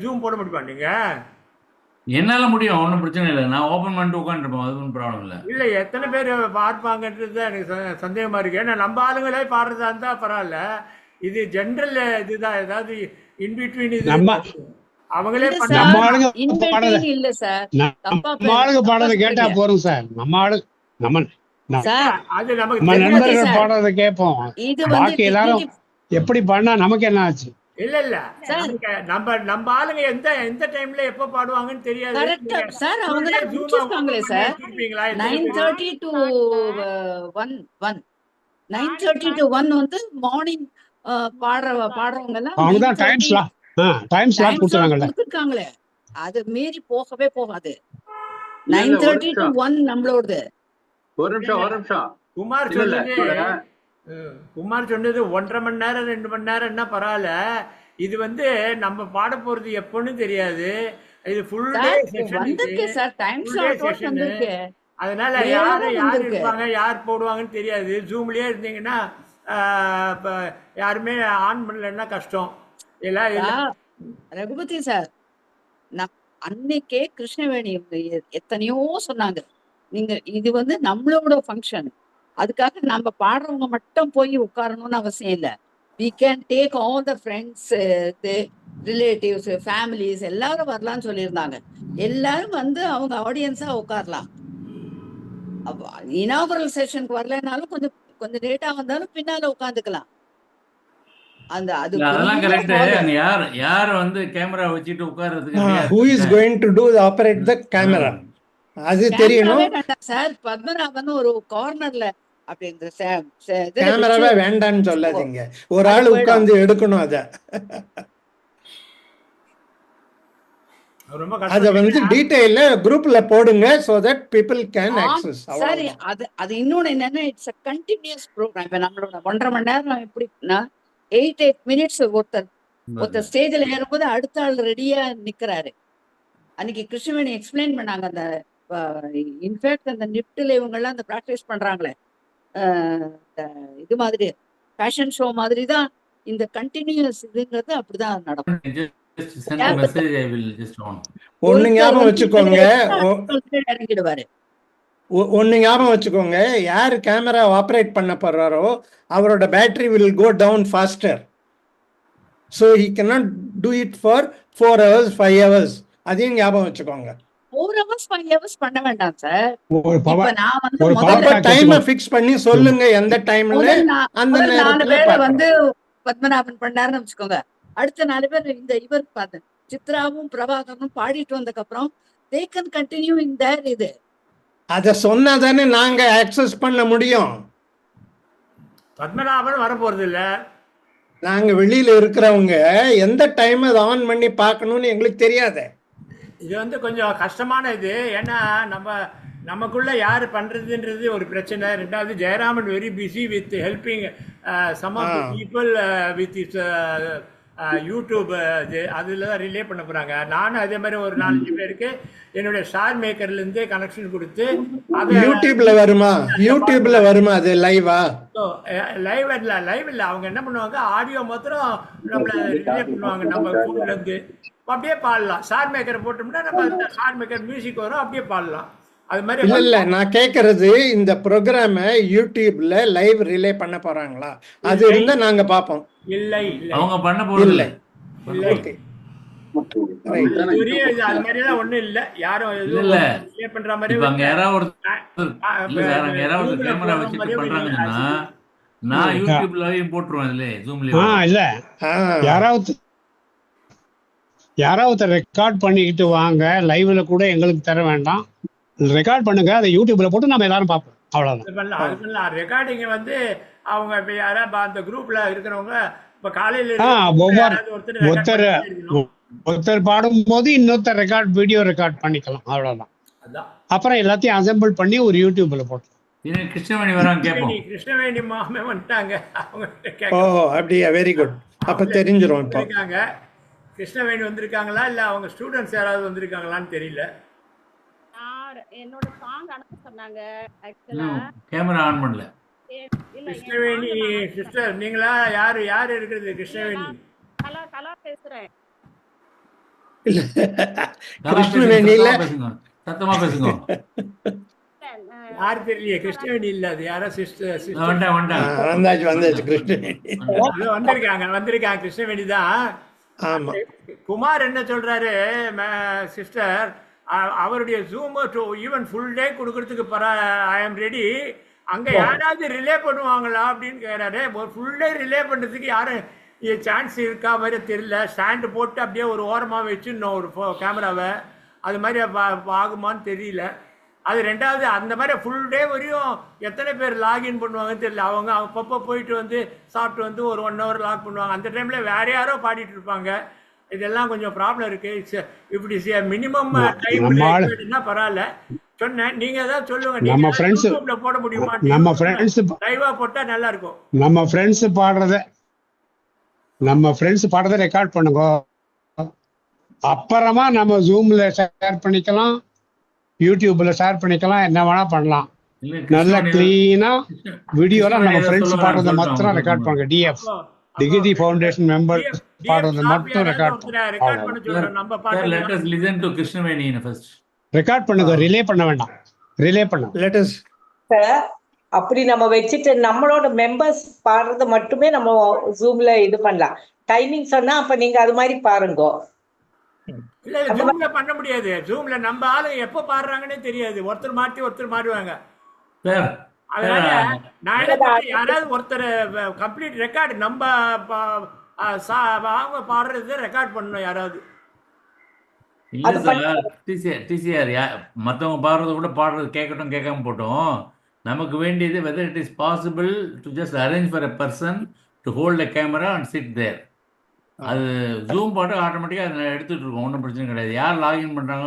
ஜூம் போட முடியுமா நீங்கள்? என்னால் முடியும், ஒன்றும் பிரச்சனை இல்லை. நான் ஓப்பன் பண்ணிட்டு உட்காந்துருப்போம், அது ஒன்றும் ப்ராப்ளம் இல்லை. இல்லை, எத்தனை பேர் பார்ப்பாங்கன்றது தான் எனக்கு சந்தேகமாக இருக்குது. ஏன்னா நம்ம ஆளுங்களே பாடுறதா இருந்தால் பரவாயில்ல. இது ஜென்ரல் இதுதான், ஏதாவது இன்பிட்வீன் இது அவங்களே இல்ல சார். நம்ம ஆளுங்க பாடுறத கேட்டா போறோம் சார். நம்ம ஆளு அது நமக்கு நண்பர்கள் பாடுறத கேட்போம். பாக்கி எல்லாரும் எப்படி பாடினா நமக்கு என்ன ஆச்சு? இல்ல நம்ம ஆளுங்க எந்த டைம்ல எப்ப பாடுவாங்கன்னு தெரியாது சார். அவங்க முடிச்சிருக்காங்களே சார். 9:30 to 1 9:30 to 1 வந்து மார்னிங் பாடுறவங்க எல்லாம் அவங்க தான் டைம் ஸ்லாட் கொடுத்துருக்காங்களே. அது மீறி போகவே போகாது. 9:30 to 1 நம்மளோடது. ஒரு நிமிஷம் குமார் சொன்னது 1.5 மணி நேரம் 2 மணி நேரம்னா பரவாயில்ல. இது வந்து நம்ம பாட போறது எப்பன்னு தெரியாது. இது ஃபுல் டே செஷன். அதனால யார் இருப்பாங்க, யார் போடுவாங்கன்னு தெரியாது. ஜூம்லயே இருந்தீங்கன்னா யாருமே ஆன் பண்ணலன்னா கஷ்டம். ரகுபதி சார், அன்னைக்கே கிருஷ்ணவேணி எத்தனையோ சொன்னாங்க, நீங்க இது வந்து நம்மளோட ஃபங்க்ஷன், அதுக்காக நம்ம பாடுறவங்க மட்டும் போய் உட்காரணும்னு அவசியம் இல்லை. we can take all the friends, relatives, families எல்லாரும் வரலாம்னு சொல்லியிருந்தாங்க. எல்லாரும் வந்து அவங்க ஆடியன்ஸா உட்காரலாம். இனாகுரல் செஷனுக்கு வரலனாலும் கொஞ்சம் லேட்டா வந்தாலும் பின்னால உட்காந்துக்கலாம். அந்த அதெல்லாம் கரெக்ட். அங்க யார் வந்து கேமரா வச்சிட்டு உட்கார்றதுக்கு, who is going to do operate the camera, அது தெரியணும் சார். பத்மநாபன் ஒரு கார்னர்ல அப்படி இந்த கேமராவே வேண்டான்னு சொல்லாதீங்க, ஒரு ஆள் உட்கார்ந்து எடுக்கணும். அத வந்து டீடைல்ல குரூப்ல போடுங்க, so that people can access. சரி, அது இன்னொன்னு என்னன்னா, இட்ஸ் a continuous program. இப்ப நம்மளோட 1.5 மணி நேரம் எப்படின்னா 8 minutes ஒருத்தர் ஸ்டேஜ்ல ஏறும்போது அடுத்த ஆள் ரெடியா நிக்கிறாரு. அன்னைக்கு கிருஷ்ணவேணி எக்ஸ்பிளைன் பண்ணாங்க. அந்த இன்ஃபேக்ட் அந்த நிப்டில் இவங்கெல்லாம் அந்த ப்ராக்டிஸ் பண்றாங்களே, இது மாதிரி ஃபேஷன் ஷோ மாதிரி தான் இந்த கண்டினியூஸ் இதுங்கிறது அப்படிதான் நடக்கும். ஒண்ணு ஞாபகம் வச்சுக்கோங்க, யாரு கேமரா ஆபரேட் பண்ண போறாரோ அவரோட battery will go down faster. So he cannot do it for 4 hours 5 hours. அதையும் ஞாபகம் வச்சுக்கோங்க. 4 hours 5 hours பண்ண வேண்டாம் சார். ஒரு இப்ப பவர் நான் வந்து ஒரு முதல்ல பவர் டைமை ஃபிக்ஸ் பண்ணி சொல்லுங்க எந்த டைம்ல அந்த முதல் 4 நேரத்துல பேரை பார்க்கணும். வந்து பத்மநாபன் பண்ணாருன்னு வச்சுக்கோங்க. அடுத்த 4 பேர் இந்த இவர் பார்த்து சித்ராவும் பிரபாகரனும் பாடிட்டு வந்ததுக்கு அப்புறம் they can continue in their இது. அத சொன்னா தானே நாங்க ஆக்சஸ் பண்ண முடியும். பத்மநாபன் வரப்போறது இல்ல. நாங்க வெளியில இருக்கிறவங்க எந்த டைம் அதை ஆன் பண்ணி பார்க்கணும்னு எங்களுக்கு தெரியாது. இது வந்து கொஞ்சம் கஷ்டமான இது. ஏன்னா நமக்குள்ள யார் பண்றதுன்றது ஒரு பிரச்சனை. ரெண்டாவது Jayaraman very busy with helping some of people with its YouTube அதில் தான் ரிலே பண்ண போகிறாங்க. நானும் அதே மாதிரி ஒரு 4-5 பேருக்கு என்னுடைய ஸ்டார் மேக்கர்லேருந்தே கனெக்ஷன் கொடுத்து யூடியூப்ல வருமா அது லைவா? லைவ் இல்லை. அவங்க என்ன பண்ணுவாங்க, ஆடியோ மாத்திரம் நம்மளை ரிலே பண்ணுவாங்க நம்ம ஃபோன்லேருந்து. அப்படியே பாடலாம். ஸ்டார் மேக்கரை போட்டோம்னா நம்ம ஸ்டார் மேக்கர் மியூசிக் வரும், அப்படியே பாடலாம். அது மாதிரி இல்ல நான் கேக்குறது இந்த ப்ரோக்ராம யூடியூப்ல லைவ் ரிலே பண்ண போறாங்களா? அது இருந்தா நாங்க பாப்போம். இல்லை அவங்க பண்ண போறது இல்லை. ஓகே அது மாதிரி எல்லாம் ஒண்ணும் இல்ல. யாரும் இல்ல ரிலே பண்ற மாதிரி இப்ப அங்க யாராவது கேமரா வச்சுட்டு பண்றாங்கன்னா நான் யூடியூப்லயும் போட்டுருவேன். இல்ல ஜூம்லயும் இல்ல யாராவது ரெக்கார்ட் பண்ணிக்கிட்டு வாங்க, லைவ்ல கூட எங்களுக்கு தர வேண்டாம், ரெக்கார்ட் பண்ணுங்க, அதை யூடியூப்ல போட்டு நம்ம எல்லாரும் பார்ப்போம். அவ்வளவுதான். ரெக்கார்டிங் வந்து அவங்க இப்ப யாராவது அந்த குரூப்ல இருக்கிறவங்க இப்ப காலையில ஒருத்தர் பாடும் போது இன்னொருத்தர் வீடியோ ரெக்கார்ட் பண்ணிக்கலாம். அவ்வளவுதான். அப்புறம் எல்லாத்தையும் அசெம்பிள் பண்ணி ஒரு யூடியூப்ல போட்டோம். கிருஷ்ணவேணி வராங்க கேட்போம். கிருஷ்ணவேணி மாமே வந்துட்டாங்க. ஓ அப்படியா, வெரி குட். அப்ப தெரிஞ்சிரும். இப்போ கிருஷ்ணவேணி வந்திருக்காங்களா இல்ல அவங்க ஸ்டூடெண்ட்ஸ் யாராவது வந்திருக்காங்களான்னு தெரியல. என்னோட சாங் அனுப்ப சொன்னாங்க. கேமரா ஆன் பண்ணல. கிருஷ்ணவேணி சிஸ்டர் நீங்களா? யாரு இருக்குது? கிருஷ்ணவேணி கலா பேசுறேன். கிருஷ்ணவேணி இல்ல, சத்தமா பேசுங்க. யாரு தெரியலையே. கிருஷ்ணவேணி இல்ல, அது யாரோ சிஸ்டர். வந்தாச்சு கிருஷ்ணவேணி வந்திருக்காங்க. கிருஷ்ணவேணி தான். ஆமா. குமார் என்ன சொல்றாரு சிஸ்டர், அவருடைய ஜூம் ஈவன் ஃபுல் டே கொடுக்கறதுக்கு ஐ ஆம் ரெடி. அங்க யாராவது ரிலே பண்ணுவாங்களா அப்படின்னு கேட்கிறாரு. ஒரு ஃபுல் டே ரிலே பண்றதுக்கு யாரும் சான்ஸ் இருக்கா மாதிரி தெரியல. ஸ்டாண்டு போட்டு அப்படியே ஒரு ஓரமா வச்சு இன்னும் ஒரு கேமராவை அது மாதிரி ஆகுமான்னு தெரியல. அது ரெண்டாவது அந்த மாதிரி ஃபுல் டே வரையும் எத்தனை பேர் லாகின் பண்ணுவாங்கன்னு தெரியல. அவங்க அப்பப்போ போயிட்டு வந்து சாப்பிட்டு வந்து ஒரு 1 hour லாக் பண்ணுவாங்க. அந்த டைம்ல வேற யாரோ பாடிட்டு இருப்பாங்க. இதெல்லாம் கொஞ்சம் ப்ராப்ளம் இருக்கு. இப்படி மினிமம் டைம் பரவாயில்ல. சொன்னேன், நீங்க ஏதாவது சொல்லுங்க. நம்ம ஃப்ரெண்ட்ஸ் போட முடியுமா? நம்ம ஃப்ரெண்ட்ஸ் லைவா போட்டா நல்லா இருக்கும். நம்ம ஃப்ரெண்ட்ஸ் பாடுறத ரெக்கார்ட் பண்ணுங்க. அப்புறமா நம்ம ஜூம்ல ஷேர் பண்ணிக்கலாம், யூடியூப்ல ஷேர் பண்ணிக்கலாம், என்ன வேணா பண்ணலாம். நல்ல கிளீனா வீடியோல நம்ம ஃப்ரெண்ட்ஸ் பாடுறத மாத்திரம் ரெக்கார்ட் பண்ணுங்க. டிஎஃப் டிகிரி ஃபவுண்டேஷன் மெம்பர் பாடுறத மட்டும் ரெக்கார்ட் பண்ணுங்க. ரிலே பண்ண வேண்டாம். ரிலே பண்ணுங்க. அப்படி நம்ம வச்சுட்டு நம்மளோட மெம்பர்ஸ் பாடுறத மட்டுமே நம்ம ஜூம்ல இது பண்ணலாம். டைமிங் சொன்னா அப்ப நீங்க அது மாதிரி பாருங்க. இல்ல ஜூம்ல பண்ண முடியாது. ஜூம்ல நம்ம ஆளு எப்ப பாடுறாங்கன்னே தெரியாது. ஒருத்தர் மாறுவாங்க. அதனால நான் யாராவது ஒருத்தர் கம்ப்ளீட் ரெக்கார்டு நம்ம அவங்க பாடுறது ரெக்கார்ட் பண்ணணும் யாராவது. டிசிஆர் மற்றவங்க பாடுறத கூட பாடுறது கேட்கட்டும், கேட்காம போட்டோம். நமக்கு வேண்டியது whether it is possible to just arrange for a person to hold a camera and sit there. அது ஜூம் பாட்டு ஆட்டோமேட்டிக்காக அதை எடுத்துகிட்டு இருக்கோம். ஒன்றும் பிரச்சனை கிடையாது. யார் லாகின் பண்ணுறாங்க,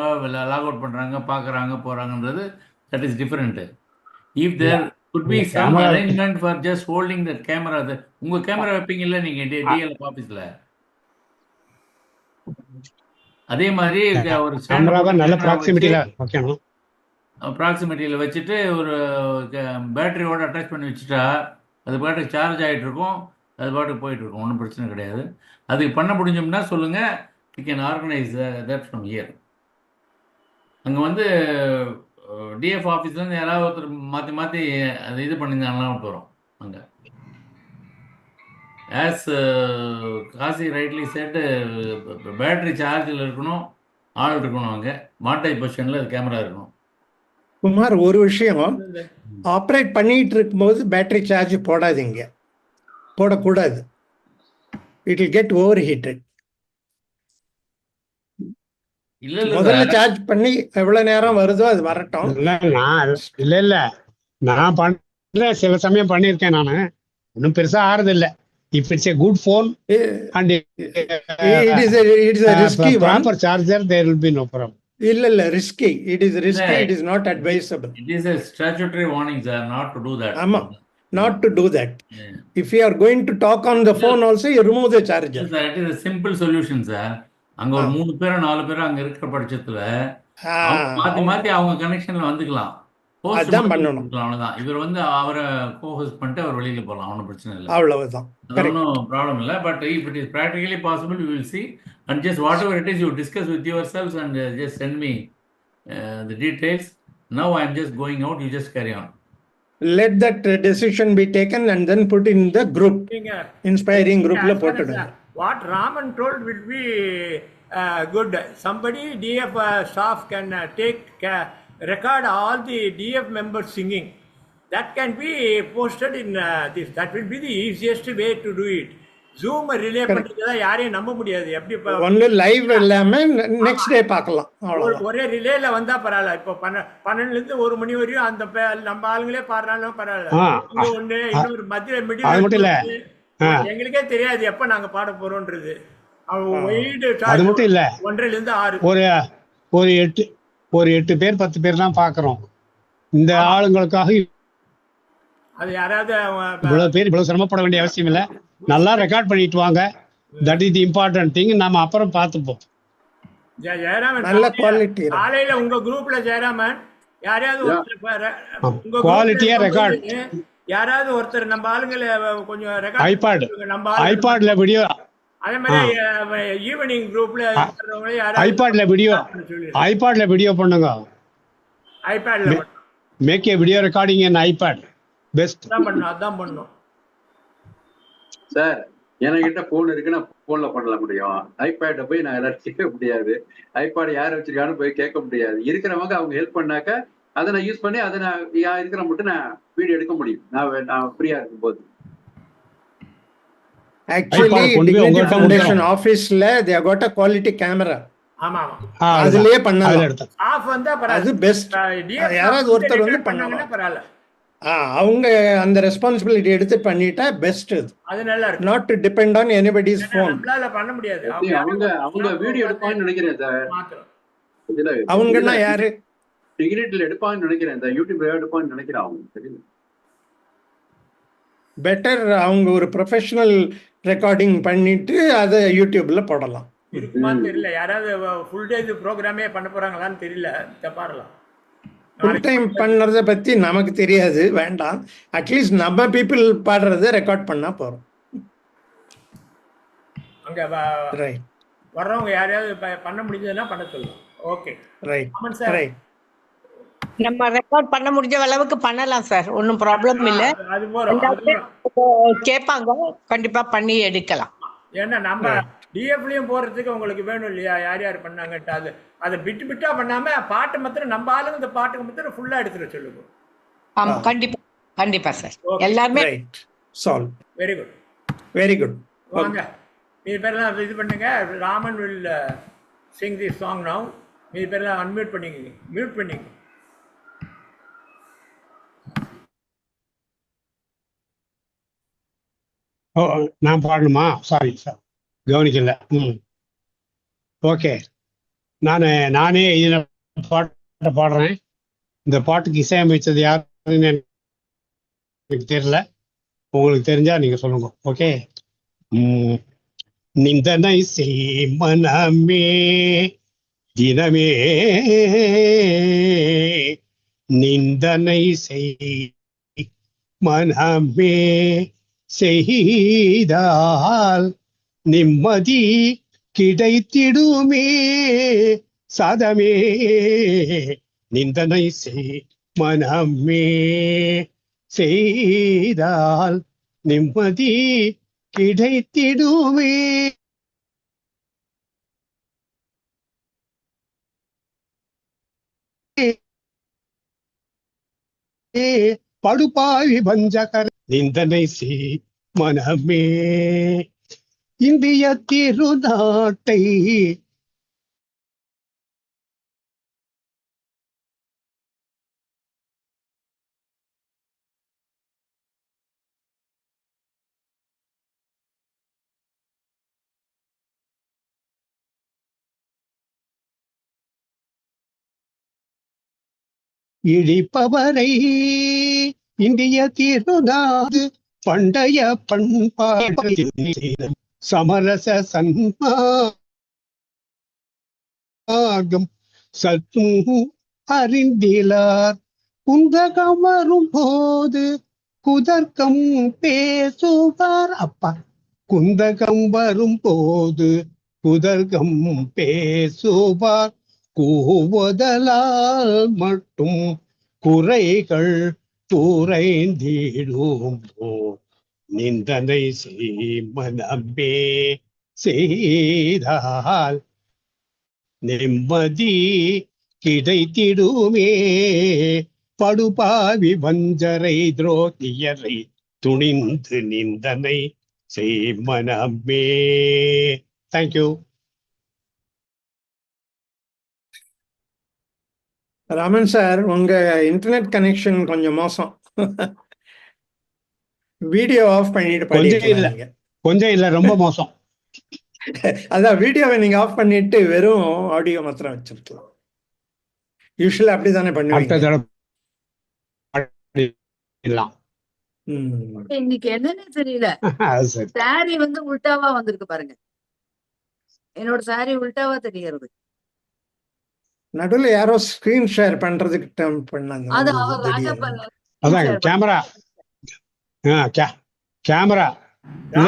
லாக் அவுட் பண்ணுறாங்க, பார்க்குறாங்க, போகிறாங்கன்றது that is different. If there could be some arrangement for just holding the camera. உங்கள் கேமரா வைப்பீங்கல்ல நீங்கள் டிஎல்எஃப் ஆஃபீஸில், அதே மாதிரி ஒரு நல்ல ப்ராக்சிமிட்டியில் வச்சுட்டு ஒரு பேட்டரியோட அட்டாச் பண்ணி வச்சுட்டா அது பாட்டுக்கு சார்ஜ் ஆகிட்டு இருக்கும், அது பாட்டுக்கு போயிட்டு இருக்கும். ஒன்றும் பிரச்சனை கிடையாது. அதுக்கு பண்ண முடிஞ்சோம்னா சொல்லுங்கள். You can organise that from here. அங்கே வந்து டிஎஃப் ஆஃபீஸ்லேருந்து யாராவது ஒருத்தர் மாற்றி அதை இது பண்ணியிருந்தாங்கன்னா வரும் அங்கே. As Kasi rightly said, battery சார்ஜில் இருக்கணும், ஆள் இருக்கணும், அங்கே மாண்டேஜ் பொசிஷனில் கேமரா இருக்கணும். குமார், ஒரு விஷயம், ஆப்ரேட் பண்ணிட்டு இருக்கும்போது பேட்டரி சார்ஜ் போடாதீங்க, போடக்கூடாது. It will get over heated. முதல்ல சார்ஜ் பண்ணி எவ்வளவு நேரம் வருதோ அது வரட்டும். நான் பண்ணல, சில சமயம் பண்ணியிருக்கேன். நானு ஒன்றும் பெருசா ஆறுது இல்லை. If it's a good phone and it is a risky one. proper charger, there will be no problem. இல்ல risky. It is risky. It is not advisable. It is a statutory warning, sir, not to do that. ஆமா, not to do that. If you are going to talk on the phone also, you remove the charger. It is a simple solution, sir. அங்க ஒரு 3 பேரோ 4 பேரோ அங்க இருக்கிற பட்சத்துல மாத்தி மாத்தி அவங்க கனெக்ஷன்ல வந்துக்கலாம். அதான் பண்ணணும். அவ்வளவுதான். இவர் வந்து அவரை கோஹோஸ்ட் பண்ணிட்டு அவர் வெளியில போகலாம், ஒன்றும் பிரச்சனை இல்லை. அவ்வளவுதான், ஒன்றும் ப்ராப்ளம் இல்லை. But if it is practically possible, you will see and just whatever it is you discuss with your sales and just send me the details. Now I am just going out, you just carry on. Let that decision be taken and then put in the group, inspiring group la pottudunga. What Raman told will be good. Somebody DF staff can record all the DF members singing. That can be posted in this. That will be the easiest way to do it. Zoom relay பண்றதா யாரையும் நம்ப முடியாது. எப்படி only live இல்லாம next day பார்க்கலாம். ஒரே ரிலேல வந்தா பரவாயில்ல. இப்போ 12 இருந்து 1 மணி வரையும் அந்த நம்ம ஆளுங்களே பாடுறாலும் பரவாயில்ல. ஒண்ணு இன்னொரு மத்திய மிடில் எங்களுக்கே தெரியாது எப்ப நாங்க பாட போறோம்ன்றது. அது மட்டும் இல்ல, 1.5 இருந்து 6 ஒரு 8 பேர் 10 பேர் தான் பாக்குறோம். இந்த ஆளுங்களுக்காக அது யாராவது இவ்வளவு பேர் இவ்வளவு சிரமப்பட வேண்டிய அவசியம் இல்ல. நல்லா ரெக்கார்ட் பண்ணிட்டு வாங்க. That is the important thing. நாம அப்புறம் பார்த்துப்போம். ஜெயராமன் நல்ல குவாலிட்டி. காலையில உங்க குரூப்ல ஜெயராமன் யாரையாவது உங்க குவாலிட்டியா ரெக்கார்ட், யாராவது ஒருத்தர் நம்ம ஆளுங்களை கொஞ்சம் ரெக்கார்ட் ஐபாட்ல வீடியோ, அதே மாதிரி ஈவினிங் குரூப்ல ஐபாட்ல வீடியோ பண்ணுங்க. ஐபேட்ல make a video recording in iPad. Best. அதான் பண்ணோம் சார். என்கிட்ட போன் இருக்குன்னா போன்ல பண்ணல முடியும். ஐபேட போய் நான் எல்லாரும் கேட்க முடியாது. ஐபாட் யார் வச்சிருக்கான்னு போய் கேட்க முடியாது. இருக்கிறவங்க அவங்க ஹெல்ப் பண்ணாக்க அதை நான் யூஸ் பண்ணி அதை நான் இருக்கிற மட்டும் நான் வீடியோ எடுக்க முடியும். நான் ஃப்ரீயா இருக்கும் போது. Actually, Dignity Foundation office-ல they have got a quality camera. ஆமா அதுலயே பண்ணலாம். ஆஃப் வந்தா பரவாயில்லை. அது பெஸ்ட். யாராவது ஒருத்தர் வந்து பண்ணாங்கன்னா பரவாயில்லை. அவங்க அந்த ரெஸ்பான்சிபிலிட்டி எடுத்து பண்ணிட்டா பெஸ்ட். அது நல்லா இருக்கு. Not to depend on anybody's phone. நம்மளால பண்ண முடியாது. அவங்க வீடியோ எடுப்பான்னு நினைக்கிறேன் சார். அவங்கன்னா யாரு? டிகிரிட்டில் எடுப்பான்னு நினைக்கிறேன். இந்த யூடியூப்ல எடுப்பான்னு நினைக்கிறேன். அவங்க தெரியல. பெட்டர் அவங்க ஒரு ப்ரொஃபஷனல் ரெக்கார்டிங் பண்ணிட்டு அதை யூடியூப்ல போடலாம். இருக்குமான்னு தெரியல. யாராவது ஃபுல் டே ப்ரோக்ராமே பண்ண போறாங்களான்னு தெரியல. பாருலாம். ஃபுல் டைம் பண்ணுறத பத்தி நமக்கு தெரியாது, வேண்டாம். அட்லீஸ்ட் நம்ம பீப்புள் பாடுறத ரெக்கார்ட் பண்ணா போறோம். அங்க ரைட். வர்றவங்க யாரையாவது பண்ண முடிஞ்சதுன்னா பண்ண சொல்லலாம். Okay right. ரைட். நம்ம ரெக்கார்ட் பண்ண முடிஞ்ச அளவுக்கு பண்ணலாம் சார். ஒன்றும் ப்ராப்ளம் இல்லை. கேட்பாங்க, கண்டிப்பா பண்ணி எடுக்கலாம். ஏன்னா நம்ம டிஎஃப்லயும் போறதுக்கு உங்களுக்கு வேணும் இல்லையா, யார் யார் பண்ணாங்கட்டு. அதை பிட்டு பிட்டா பண்ணாம பாட்டு மாத்திரம் நம்ம ஆளுங்க இந்த பாட்டுக்கு மாத்திரம் ஃபுல்லா எடுத்துட சொல்லுங்க. ஆமா, கண்டிப்பா கண்டிப்பா சார். எல்லாருமே solve. Very good, very good. வாங்க மீதி பேர்லாம் இது பண்ணுங்க. Raman will sing this song now. மீதி பேர்லாம் அன்மியூட் பண்ணிக்கங்க, மியூட் பண்ணிக்கங்க. நான் பாடணுமா? சாரி சார், கவனிக்கல. ஓகே, நானே இதில் பாட்டை பாடுறேன். இந்த பாட்டுக்கு இசையமைச்சது யாருன்னு எனக்கு தெரியல. உங்களுக்கு தெரிஞ்சா நீங்க சொல்லுங்க. ஓகே. நிந்தனை செய் மனமே தினமே, நிந்தனை செய் மனமே, செய்தால் நிம்மதி கிடைத்திடுமே சதமே. நிந்தனை செய் மனமே, செய்தால் நிம்மதி கிடைத்திடுமே. படுபாவி வஞ்சகர நிந்தனை செய் மனமே. இந்திய திருநாட்டை இழிப்பவரை இந்திய திருநாடு பண்டைய பண்பாடு சமரச சன்மார்க்கம் சற்றும் அறிந்திலார். குந்தகம் வரும் போது குதர்க்கம் பேசுவார். அப்பா குந்தகம் வரும் போது குதர்க்கம் பேசுவார். கூவதலால் மட்டும் குறைகள் தூரைந்திடும் நிந்தனை செய் மனமே. செய்தால் நிம்மதி கிடைத்திடுமே. படுபாவி வஞ்சரை துரோகியரை துணிந்து நிந்தனை செய் மனமே. தேங்க்யூ. ராமன் சார், உங்க இன்டர்நெட் கனெக்ஷன் கொஞ்சம் மோசம். வீடியோ ஆஃப் பண்ணிட்டு படிக்கிறீங்க. கொஞ்சம் இல்ல, ரொம்ப மோசம். அதான் வீடியோவை நீங்க ஆஃப் பண்ணிட்டு வெறும் ஆடியோ மாத்திரம் வச்சிருக்கலாம். யூஸ்வலா அப்படிதானே பண்ணுவீங்க. இன்னைக்கு என்னன்னு தெரியல, சாரி வந்து உல்டாவா வந்திருக்கு பாருங்க. என்னோட சாரி உல்டாவா தெரிகிறது. நடுவில் யாரோ ஸ்கிரீன் ஷேர் பண்றதுக்கு பண்ணாங்க. அது அவர் ராஜப்பன் அதான் கேமரா கேமரா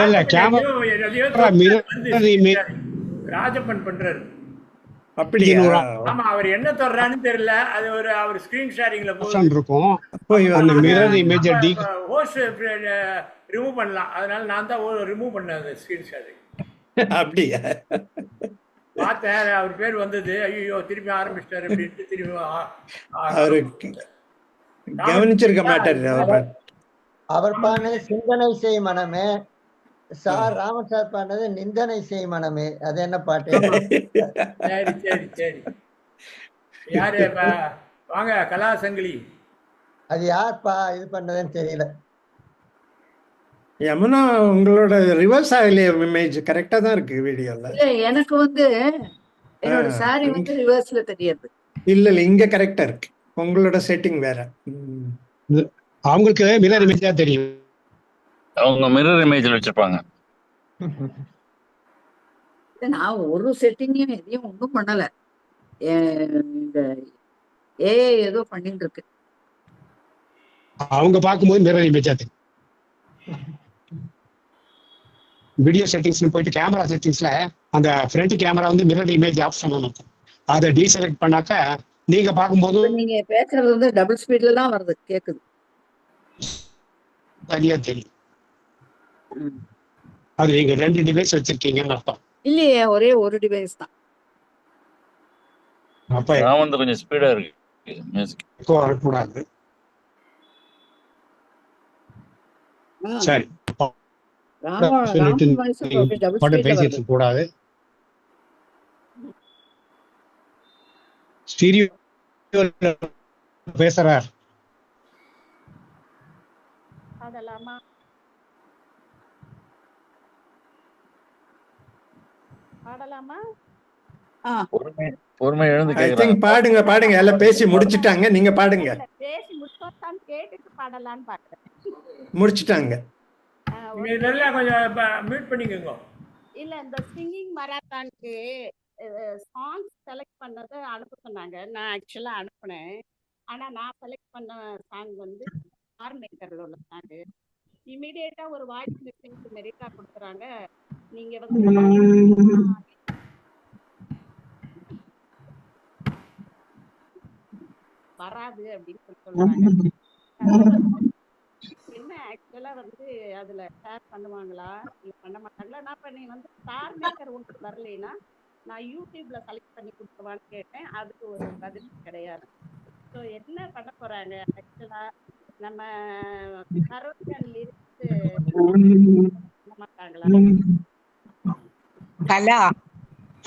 இல்ல கேமரா ராஜப்பன் பண்றாரு. அப்படி ஆமா, அவர் என்ன தொடறான்னு தெரியல. அது ஒரு அவர் ஸ்கிரீன் ஷேரிங்ல இருக்கும். அந்த மிரர் இமேஜ் ஹோஸ்ட் ரிமூவ் பண்ணலாம். அதனால நான் தான் ரிமூவ் பண்ணேன் அந்த ஸ்கிரீன் ஷேரிங். அப்படியா? பார்த்தேன், அவர் பேர் வந்தது. ஐயோ திருப்பி ஆரம்பிச்சிட்டாரு அப்படின்ட்டு திரும்பி அவரு கவனிச்சிருக்க மாட்டாரு. அவர் பாடினது சிந்தனை செய் மனமே, சார் ராமன் சார் பாடினது நிந்தனை செய் மனமே. அது என்ன பாட்டு? சரி சரி சரி. யாரு வாங்க கலா சங்கிலி. அது யார்ப்பா இது பண்ணதுன்னு தெரியல. யமுனா, உங்களோட ரிவர்ஸ் ஆகலையே இமேஜ், கரெக்டா தான் இருக்கு வீடியோல. இல்ல, எனக்கு வந்து என்னோட சாரி வந்து ரிவர்ஸ்ல தெரியுது. இல்ல இல்ல, இங்க கரெக்டா இருக்கு. உங்களோட செட்டிங் வேற. அவங்களுக்கு மிரர் இமேஜ் தான் தெரியும். அவங்க மிரர் இமேஜ்ல வச்சிருப்பாங்க. நான் ஒரு செட்டிங்கையும் எதையும் ஒன்றும் பண்ணல. இந்த ஏஐ ஏதோ பண்ணிட்டு இருக்கு. அவங்க பார்க்கும்போது மிரர் இமேஜா தெரியும். வீடியோ செட்டிங்ஸ்ல போயிட்டு கேமரா செட்டிங்ஸ்ல அந்த ஃப்ரண்ட் கேமரா வந்து மிரர் இமேஜ் ஆப்ஷன் இருக்கும். அதை டீசெலக்ட் பண்ணாக்க நீங்க பார்க்கும்போது நீங்க பேசுறது வந்து டபுள் ஸ்பீட்ல தான் வருது, கேக்குது. சரியா தெரியும். அது நீங்க 2 டிவைஸ் வச்சிருக்கீங்கன்னு அர்த்தம். இல்லையே, ஒரே ஒரு டிவைஸ் தான். அப்ப நான் வந்து கொஞ்சம் ஸ்பீடா இருக்கு மியூசிக். வரக்கூடாது. சரி, பேசிட்டு கூடாது. ஸ்டீரியோ பேசுறார். பாடலாமா? பாடலாமா? பொறுமை எழுந்து பாடுங்க பாடுங்க. எல்லாம் பேசி முடிச்சிட்டாங்க, நீங்க பாடுங்க. பேசி முடிச்சோம், கேட்டுட்டு பாடலான்னு பாக்குறேன். முடிச்சிட்டாங்க. கொஞ்சம் மியூட் பண்ணிக்கோங்க. இல்ல, இந்த சிங்கிங் மராத்தானுக்கு சாங்ஸ் செலக்ட் பண்ணதை அனுப்ப சொன்னாங்க. நான் ஆக்சுவலா அனுப்புனேன். ஆனா நான் செலக்ட் பண்ண சாங் வந்து ஆர்மேக்கர்ல உள்ள சாங். இமீடியட்டா ஒரு வாய்ஸ் மெசேஜ் மெரிட்டா கொடுக்குறாங்க. நீங்க வந்து வராது அப்படின்னு சொல்றாங்க. என்ன ஆக்சுவலா வந்து அதுல ஷேர் பண்ணுவாங்களா இல்ல பண்ண மாட்டாங்களா? நான் இப்ப நீ வந்து ஸ்டார் மேக்கர் உங்களுக்கு வரலைன்னா நான் யூடியூப்ல செலக்ட் பண்ணி கொடுக்கவான்னு கேட்டேன். அதுக்கு ஒரு பதில் கிடையாது. ஸோ என்ன பண்ண போறாங்க ஆக்சுவலா நம்ம கரோட்டியன் லிரிக்ஸ் பண்ண மாட்டாங்களா? கலா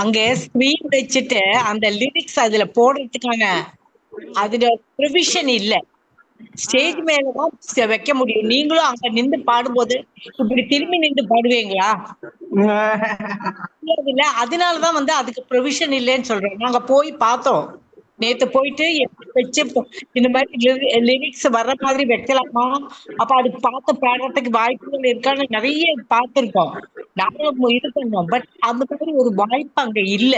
அங்க ஸ்கிரீன் வச்சுட்டு அந்த லிரிக்ஸ் அதுல போடுறதுக்கான அதுல ப்ரொவிஷன் இல்ல. ஸ்டேஜ் மேலதான் வைக்க முடியும். நீங்களும் அங்க நின்று பாடும்போது இப்படி திரும்பி நின்று பாடுவீங்களா? இல்ல, அதனாலதான் வந்து அதுக்கு ப்ரொவிஷன் இல்லைன்னு சொல்றேன். நாங்க போய் பார்த்தோம். நேத்து போயிட்டு வச்சு இந்த மாதிரி லிரிக்ஸ் வர்ற மாதிரி வைக்கலாமா, அப்ப அது பார்த்து பாடுறதுக்கு வாய்ப்புகள் இருக்கான்னு நிறைய பார்த்திருக்கோம். நாங்களும் இது பண்ணோம். பட் அந்த மாதிரி ஒரு வாய்ப்பு அங்க இல்ல.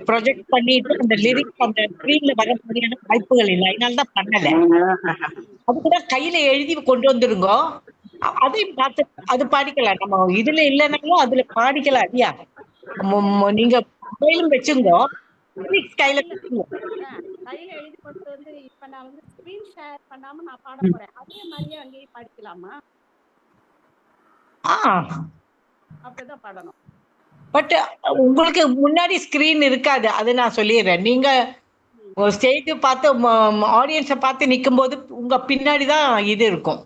ப்ரொஜெக்ட் பண்ணிட்டு அந்த லிரிக்ஸ் அந்த ஸ்கிரீன்ல வர மாதிரியான வாய்ப்புகள் இல்லை. அதனாலதான் பண்ணல. அது கூட கையில எழுதி கொண்டு வந்துருங்க. அதையும் பார்த்து அது பாடிக்கலாம். நம்ம இதுல இல்லைனாலும் அதுல பாடிக்கலாம் இல்லையா? நீங்க மொபைலும் வச்சுங்க, கையில கையில எழுதி கொண்டு வந்து இப்ப நான் வந்து ஸ்கிரீன் ஷேர் பண்ணாம நான் பாட போறேன். அதே மாதிரியே அங்கேயே பாடிக்கலாமா? அப்படிதான் பாடணும். பட் உங்களுக்கு முன்னாடி ஸ்கிரீன் இருக்காது, அது நான் சொல்லிடுறேன். நீங்க ஸ்டேஜ் பார்த்து ஆடியன்ஸை பார்த்து நிற்கும் போது உங்க பின்னாடிதான் இது இருக்கும்.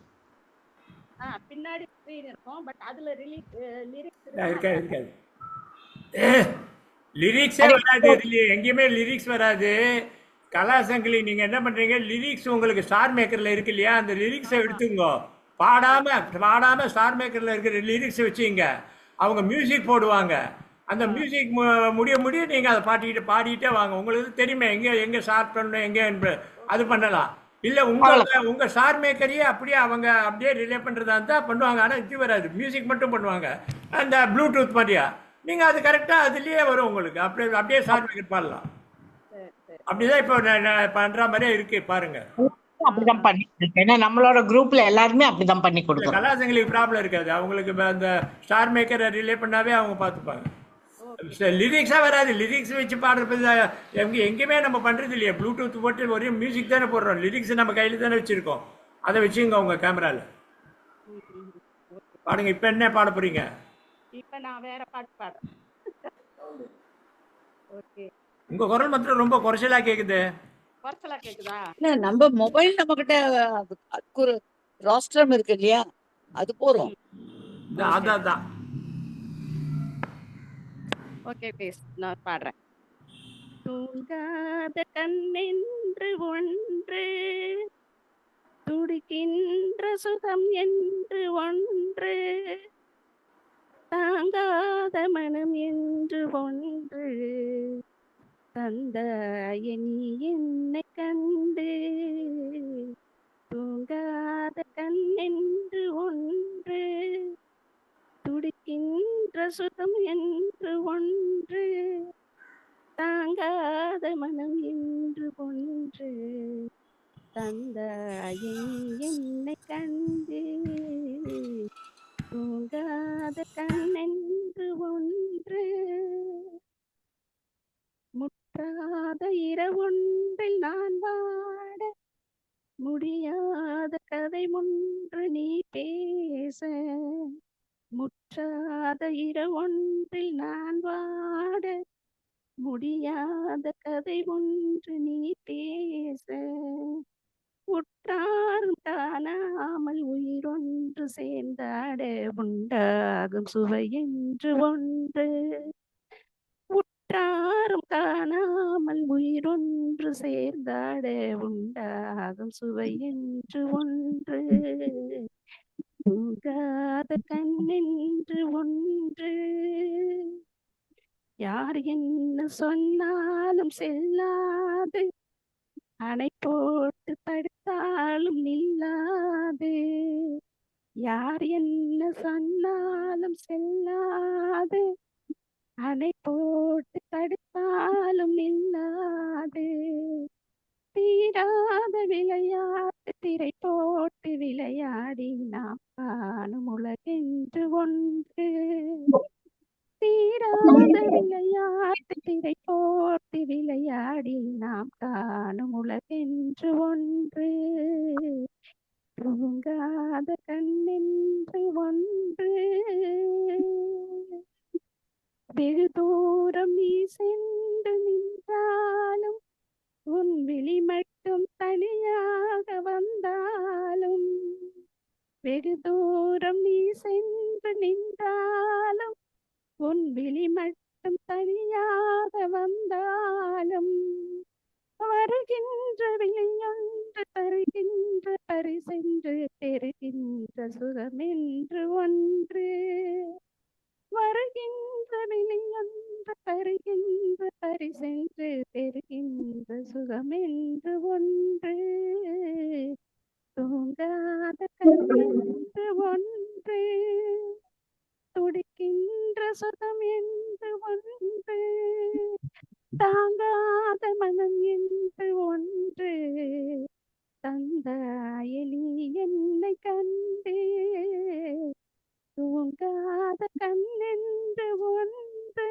பின்னாடி ஸ்கிரீன் இருக்கும். பட் அதுல லிரிக்ஸ் இருக்காது. லிரிக்ஸே வராது. எங்கேயுமே லிரிக்ஸ் வராது. கலாசங்கிலி நீங்க என்ன பண்றீங்க, லிரிக்ஸ் உங்களுக்கு ஸ்டார் மேக்கர்ல இருக்கு இல்லையா, அந்த லிரிக்ஸை எடுத்துங்க. பாடாம ஸ்டார் மேக்கர்ல இருக்கிற லிரிக்ஸ் வச்சுங்க. அவங்க மியூசிக் போடுவாங்க. அந்த மியூசிக் முடிய நீங்க அதை பாடிட்டே வாங்க. உங்களுக்கு தெரியுமே எங்க ஸ்டார்ட் பண்ணணும் எங்க அது பண்ணலாம். இல்ல உங்க ஸ்டார் மேக்கரையே அப்படியே ரிலே பண்றதா இருந்தா பண்ணுவாங்க. ஆனா இது வராது, மியூசிக் மட்டும் பண்ணுவாங்க. அந்த ப்ளூடூத் மாதிரியா நீங்க அது கரெக்டா அதுலயே வரும் உங்களுக்கு. அப்படியே ஸ்டார் மேக்கர் பாடலாம். அப்படிதான் இப்போ பண்ற மாதிரியே இருக்கு பாருங்க. அப்படிதான் பண்ணிட்டு இருக்கேன். ஏன்னா நம்மளோட குரூப்ல எல்லாருமே அப்படிதான் பண்ணி கொடுக்கோம். கலாசங்களுக்கு ப்ராப்ளம் இருக்காது. அவங்களுக்கு அந்த ஸ்டார் மேக்கரை ரிலே பண்ணாவே அவங்க பார்த்துப்பாங்க. லிரிக்ஸா வராது. லிரிக்ஸ் வச்சு பாடுறது எங்கேயுமே நம்ம பண்றது இல்லையா. ப்ளூடூத் போட்டு ஒரே மியூசிக் தானே போடுறோம். லிரிக்ஸ் நம்ம கையில தானே வச்சிருக்கோம். அதை வச்சுங்க உங்க கேமரால பாடுங்க. இப்ப என்ன பாட போறீங்க? இப்ப நான் வேற பாட்டு பாடுறேன். ஓகே. உங்க குரல் மாத்திரம் ரொம்ப குறைச்சலா கேக்குது. குறைச்சலா கேக்குதா? இல்ல நம்ம மொபைல் நம்ம கிட்ட அதுக்கு ஒரு ராஸ்ட்ரம் இருக்கு இல்லையா, அது போறோம். அதான் ஓகே ப்ளீஸ் நான் பாடுறேன். தூங்காத கண்ணென்று ஒன்று, துடிக்கின்ற சுகம் என்று ஒன்று, தாங்காத மனம் என்று ஒன்று, தந்தாய நீ என்னை கண்டு. தூங்காத கண்ணென்று ஒன்று, துடிக்கின்ற சுகம் என்று ஒன்று, தாங்காத மனம் என்று ஒன்று, தந்தாய நீ என்னை கண்டு. தூங்காத கண்ணென்று ஒன்று, முற்றாத இரவொன்றில் நான் வாட, முடியாத கதை ஒன்று நீ பேச. முற்றாத இரவொன்றில் நான் வாட, முடியாத கதை ஒன்று நீ பேச. உற்றாரும் காணாமல் உயிரொன்று சேர்ந்தாட, உண்டாகும் சுவை என்று ஒன்று. உற்றாரும் காணாமல் உயிரொன்று சேர்ந்தாட, உண்டாகும் சுவை என்று ஒன்று. தூங்காத கண்ணென்று ஒன்று, யார் என்ன சொன்னாலும் செல்லாது, அணை போட்டு தடுத்தாலும் நில்லாது. யார் என்ன சொன்னாலும் செல்லாது, அணை போட்டு தடுத்தாலும் நில்லாது. தீராத விளையாட்டு திரை போட்டு விளையாடி நாம் காணும் உலகென்று ஒன்று. தீராத விளையாட்டு திரை போட்டு விளையாடி நாம் காணும் உலகென்று ஒன்று. தூங்காத கண் நின்றாலும் உன் விழி மட்டும் தனியாக வந்தாலும் வருகின்ற விழியொன்று தருகின்ற பரிசென்று பெறுகின்ற சுகமென்று ஒன்று வருகின்ற விழியொன்று தருகின்ற பரிசென்று பெறுகின்ற சுகமென்று ஒன்று தூங்காத கண்ணென்று ஒன்று துடிக்கின்ற சுகம் என்று ஒன்று தாங்காத மனம் என்று ஒன்று தந்தாயலி என்னை கண்டே தூங்காத கண் என்று ஒன்று.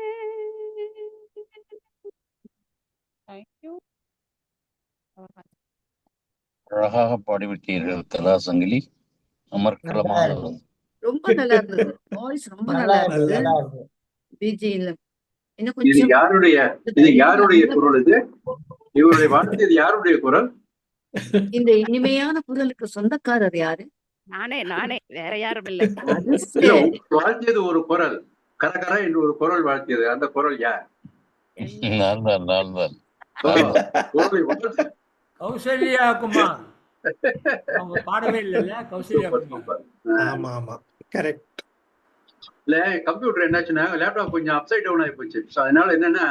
தேங்க்யூ. அழகாக பாடிவிட்டீர்கள் கலாசங்கிலி. அமர்க்கலமாக இருந்தது. ரொம்ப நல்லா இருந்தது. வாய்ஸ் ரொம்ப நல்லா இருந்தது. பிஜில இன்னும் இது கொஞ்சம் யாருடைய குரல்? இது இவருடைய வாழ்த்து. இது யாருடைய குரல்? இந்த இனிமையான குரலுக்கு சொந்தக்காரர் யாரு? நானே வேற யாரும் இல்ல. வாழ்த்தியது ஒரு குரல், கரகர என்று ஒரு குரல் வாழ்த்தியது. அந்த குரல் யார்? கௌசல்யா குமார். அவங்க பாடவே இல்லைல்ல கௌசல்யா குமார். ஆமா ஆமா கரெக்ட். இல்ல கம்ப்யூட்டர் என்னாச்சுன்னா லேப்டாப் கொஞ்சம் அப்சைட் டவுன் ஆகி போச்சு. அதனால என்னன்னா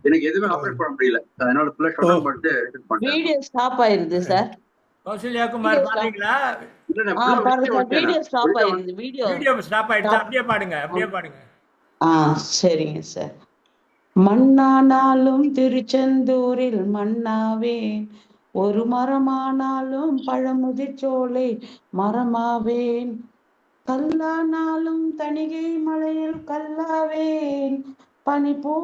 எனக்கு எதுவுமே ஆப்ரேட் பண்ண முடியல. அதனால ஃபுல்லா ஷட் டவுன் பண்ணிட்டு வீடியோ ஸ்டாப் ஆயிருது சார். கௌசல்யா குமார் பாடுறீங்களா? வீடியோ ஸ்டாப் ஆயிருது. வீடியோ ஸ்டாப் ஆயிடுச்சு. அப்படியே பாடுங்க. சரிங்க சார். மண்ணானாலும் திருச்செந்தூரில் மண்ணாவேன், ஒரு மரமானாலும் பழமுதிர்ச்சோலை மரமாவேன், கல்லானாலும் தணிகை மலையில் கல்லாவேன், பனிப்பூ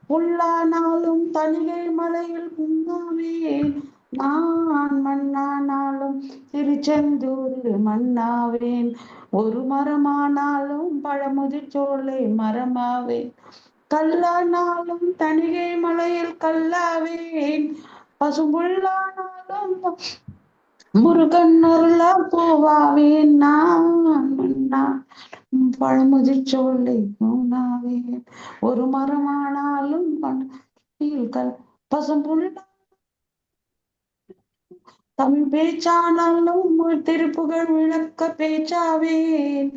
புல்லானாலும் தணிகை மலையில் புண்ணாவேன், நான் மண்ணானாலும் திருச்செந்தூரில் மண்ணாவேன், ஒரு மரமானாலும் பழமுதிர்ச்சோலை மரமாவேன், கல்லானாலும் தணிகை மலையில் கல்லாவேன், பசும்புல்லானாலும் முருகன் அருளால் பூவாவேன், நான் மண்ணா பழமுதிர்ச்சோலை பூனாவேன், ஒரு மரமானாலும் பசும்புல்லா தமிழ் பேச்சானாலும் திருப்புகழ் விளக்க பேச்சாவேன்,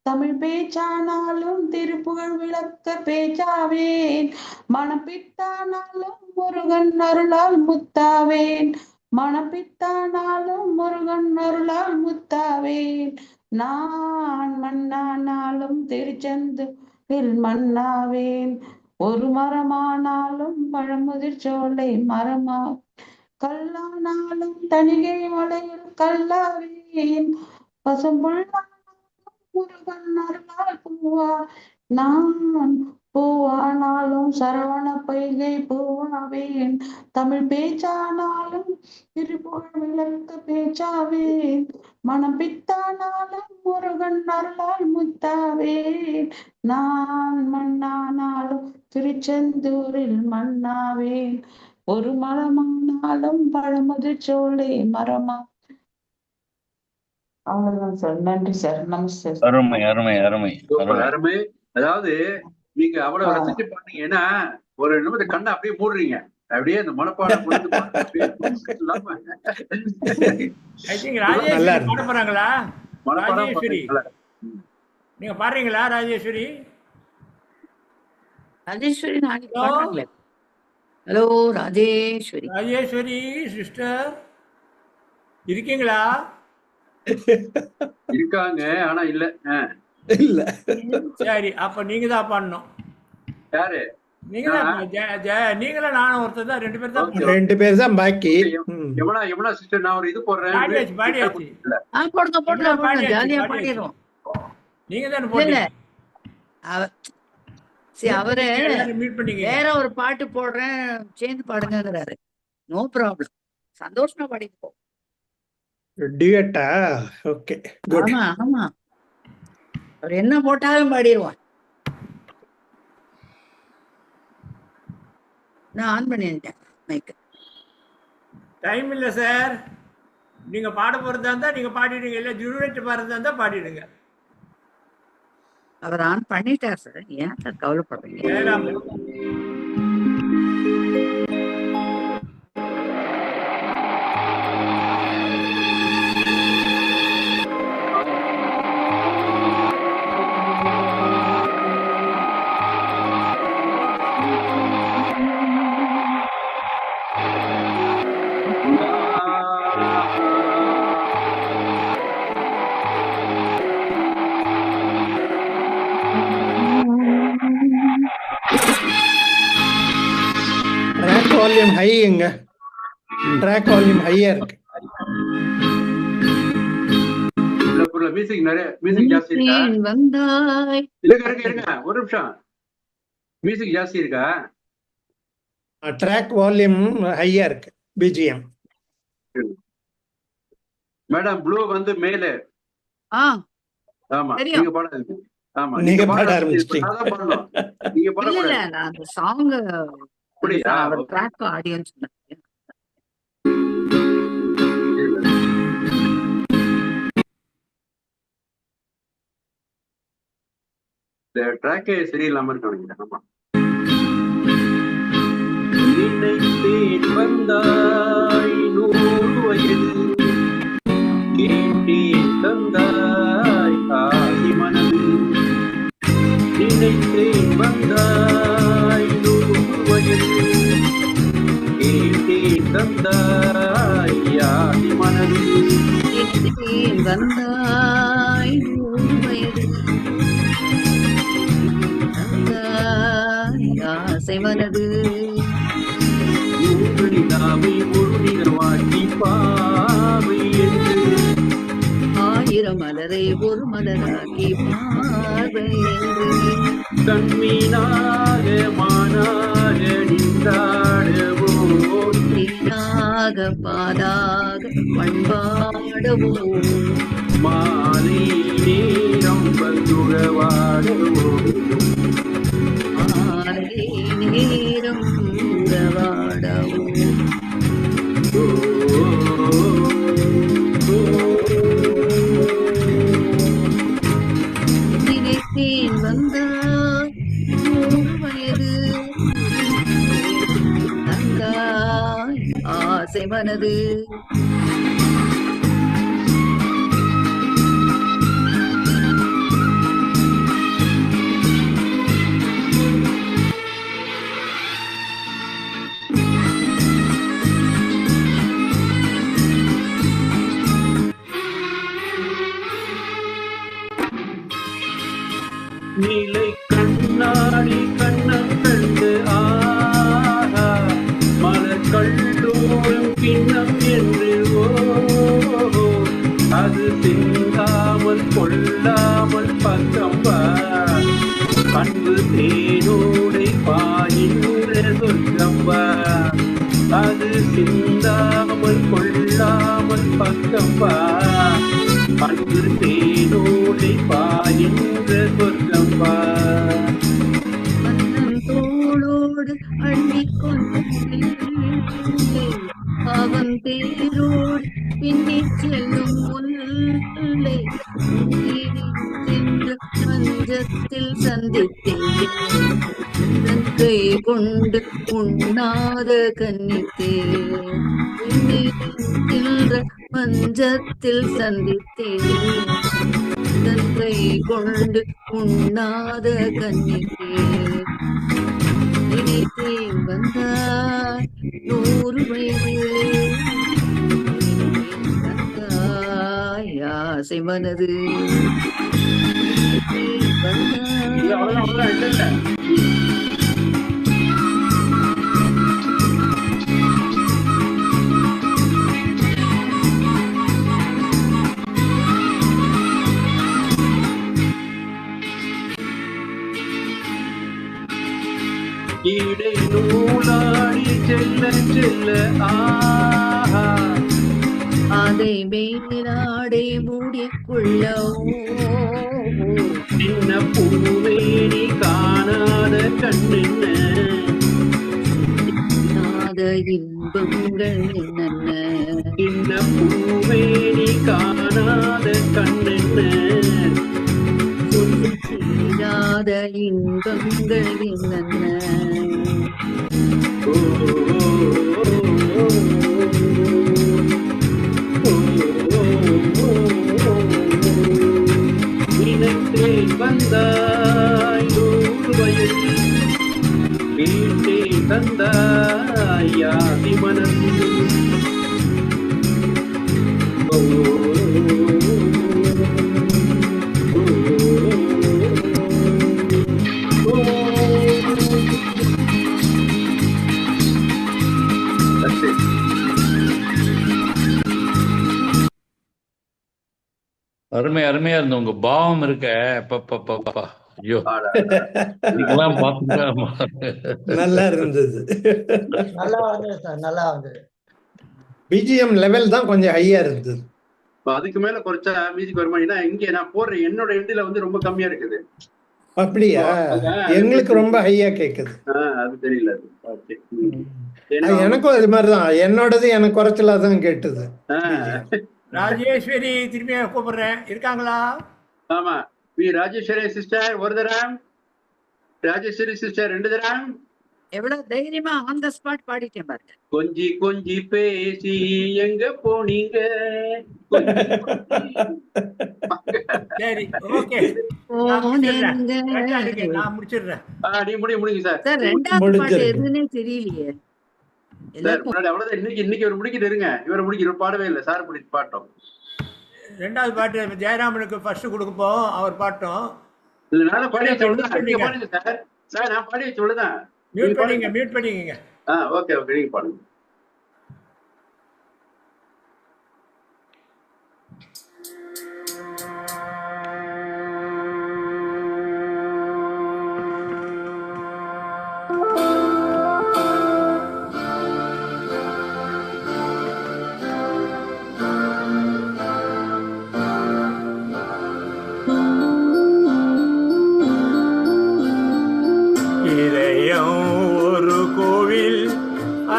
தமிழ் பேச்சானாலும் திருப்புகழ் விளக்க பேச்சாவேன், மனப்பித்தானாலும் முருகன் அருளால் முத்தாவேன், மனப்பித்தானாலும் முருகன் அருளால் முத்தாவேன், நான் மண்ணானாலும் திருச்செந்தூரில் மண்ணாவேன், ஒரு மரமானாலும் பழமுதிர்ச்சோலை மரமா, கல்லானாலும் தணிகை மலையில் கல்லாவேன், பசும்புல்லானாலும் முருகன் அருளால் பூவா, நான் பூவானாலும் சரவண பொய்கை பூவாவேன், தமிழ் பேச்சானாலும் திருப்புகழ் விளக்க பேச்சாவேன், மனம் பித்தானாலும் முருகன் அருளால் முத்தாவேன், நான் மண்ணானாலும் திருச்செந்தூரில் மண்ணாவேன், ஒரு மரமானாலும் பழமுதிர்ச்சோலை மரமா. அவ்வளவுதான் சார். நன்றி சார். நமஸ்தே. அருமை அருமை அருமை அருமை. அதாவது நீங்க அவ்வளவு ரசிச்சு பண்ணீங்கன்னா ஒரு நிமிஷத்தை கண்ணை அப்படியே மூடுறீங்க. அப்படியே அந்த மனப்பாடம் போறாங்களா? ராஜேஸ்வரி நீங்க பாடுறீங்களா? ராஜேஸ்வரி நாளைக்கு பாடுறாங்களே. ஹலோ ராஜேஸ்வரி சிஸ்டர் இருக்கீங்களா? இருக்காங்க, ஆனா இல்ல. சரி, அப்ப நீங்க தான் பாடணும். யாரு? நீங்களும் நானும் ஒருத்தர் தான். ரெண்டு பேர் தான் பாக்கி. யமுனா சிஸ்டர், நான் ஒரு இது போடுறேன். நீங்க தான் அவரு வேற ஒரு பாட்டு போடுறேன் சேர்ந்து பாடுங்கிறாரு. நோ ப்ராப்ளம், சந்தோஷமா பாடிப்போ. டியூட்டா? Okay good. ஆமா ஆமா, அவர் என்ன போட்டாலும் பாடிடுவான். நான் ஆன் பண்ணிட்டேன் மைக். டைம் இல்ல சார். நீங்க பாட போறதா இருந்தா நீங்க பாடிடுங்க, இல்ல ஜூனியர் பாடுறதா இருந்தா பாடிடுங்க. அவர் ஆன் பண்ணிட்டார் சார், ஏன் சார் கவலைப்படுறீங்க? ஜெயராம் ட்ராக் வால்யூம் ஹைங்க, ட்ராக் வால்யூம் ஹையா இருக்கு. மியூசிக் நிறைய மியூசிக் ஜாஸ்தி இருக்கா? வந்தாய் இருங்க ஒரு நிமிஷம். மியூசிக் ஜாஸ்தி இருக்கா? ட்ராக் வால்யூம் ஹையா இருக்கு பிஜிஎம். மேடம் ப்ளூ வந்து மேலே. ஆமா நீங்க பாடாதீங்க. ஆமா நீங்க பாட ஆரம்பிச்சிட்டீங்க. அதான் பாடணும். நீங்க பாட இல்ல கூடாது. நான் அந்த சாங் அப்படியா? அவர் ட்ராக் ஆடியன்ஸ் இந்த ட்ராக்கே சரியில்லாம இருக்காங்க. ஆமா. நினைத்தேன் வந்தாய் 100 வயது, கேட்டேன் தந்தாய் ஆதி மனது. நினைத்தேன் வந்தாய் 100 வயது, கேட்டேன் தந்தாய் ஆதி மனது. வந்தாய் 100 வயது, ஆசை மனது. நாவை ஒரு நிறமாக்கி பாவை என்று, 1000 மலரை ஒரு மலராக்கி பார்வை என்று, கண்மீனாக மானாக நின்றாடவோ, நீனாக பாலாக பண்பாடவோ, மாலை நேரம் வந்துறவாடவோ, மாலை நேரம் உறவாடவோ. நினைத்தேன் வந்தாய் 100 வயது, தந்தாய் ஆசை மனது. நீலை கண்ணாடி கண்ணம் கண்டு ஆஹா, மலர் கல்லூரும் கிண்ணம் என்று ஓ, அது சிந்தாமல் கொள்ளாமல் பக்கம் வா, அன்பு தேனோடை பாயின்ற சொர்க்கம் வா, அது சிந்தாமல் கொள்ளாமல் பக்கம் வா, அன்பு தேனோடை பாயின்ற சொர்க்கம் வா. தோளோடு அள்ளிக்கொண்டு அவன் தேரோடு பின்னி செல்லும் முல்லை, சென்று மஞ்சத்தில் சந்தித்தேன், கை கொண்டு உண்ணாத கன்னித்தேன், சென்ற மஞ்சத்தில் சந்தித்தேன், கை கொண்டு உண்ணாத கன்னித்தேன். நினைத்தேன் வந்தாய் 100 வயது, தந்தாய் ஆசை மனது. இடை நூலாடி செல்ல செல்ல ஆஹா, அதை மேலாடை மூடிக்கொள்ள சின்ன பூவேணி காணாத கண்ணென்ன, இன்பங்கள் என்னென்ன, சின்ன பூவேணி காணாத கண்ணென்ன, செய்த இல்லாத இன்பங்கள் என்னென்ன. நினைத்தேன் வந்தாய் 100 வயதில், கேட்டேன் தந்தாய் யாதி மனதில். அருமை அருமையா இருந்த உங்க பாவம் இருக்க. பப்பா ஐயோ, இதெல்லாம் பார்த்துட்டா நல்லா இருந்தது. நல்லா வந்தது சார், நல்லா வந்தது. பிஜிஎம் லெவல் தான் கொஞ்சம் ஹையா இருந்தது. அதுக்கு மேல குறைச்சா மியூசிக் வருமா? ஏன்னா இங்க நான் போடுற என்னோட எண்டில வந்து ரொம்ப கம்மியா இருக்குது. அப்படியா? எங்களுக்கு ரொம்ப ஹையா கேக்குது. அது தெரியல. எனக்கும் அது மாதிரிதான், என்னோடது எனக்கு குறைச்சலா தான் கேட்டது. ராஜேஸ்வரி திரும்பி கூப்பிடுறேன், இருக்காங்களா? ஆமா, ராஜேஸ்வரி சிஸ்டர் ஒரு தரம், ராஜேஸ்வரி சிஸ்டர் 2 தரம். எவ்வளவு தைரியமா ஆன் த ஸ்பாட் பாடிட்டேன் பாருங்க. கொஞ்சி கொஞ்சி பேசி எங்க போனீங்க. சரி, ஓகே, நான் முடிச்சிடுறேன். நீ முடிங்க சார். சார் ரெண்டாவது பாட்டு எதுன்னே தெரியலையே. அவ்வளவுதான். இன்னைக்கு ஒரு முடிக்கிட்டு இருங்க. இவரை முடிக்கிற பாடவே இல்லை, சார் பிடிச்சி பாட்டோம். ரெண்டாவது பாட்டு ஜெயராமனுக்கு ஃபர்ஸ்ட் கொடுப்போம், அவர் பாட்டோம். இல்ல நானும் பாடி வச்சு சார். சார் நான் பாடி வச்சு விடுதான். மியூட் பண்ணிக்கங்க. ஓகே நீங்க பாடுங்க.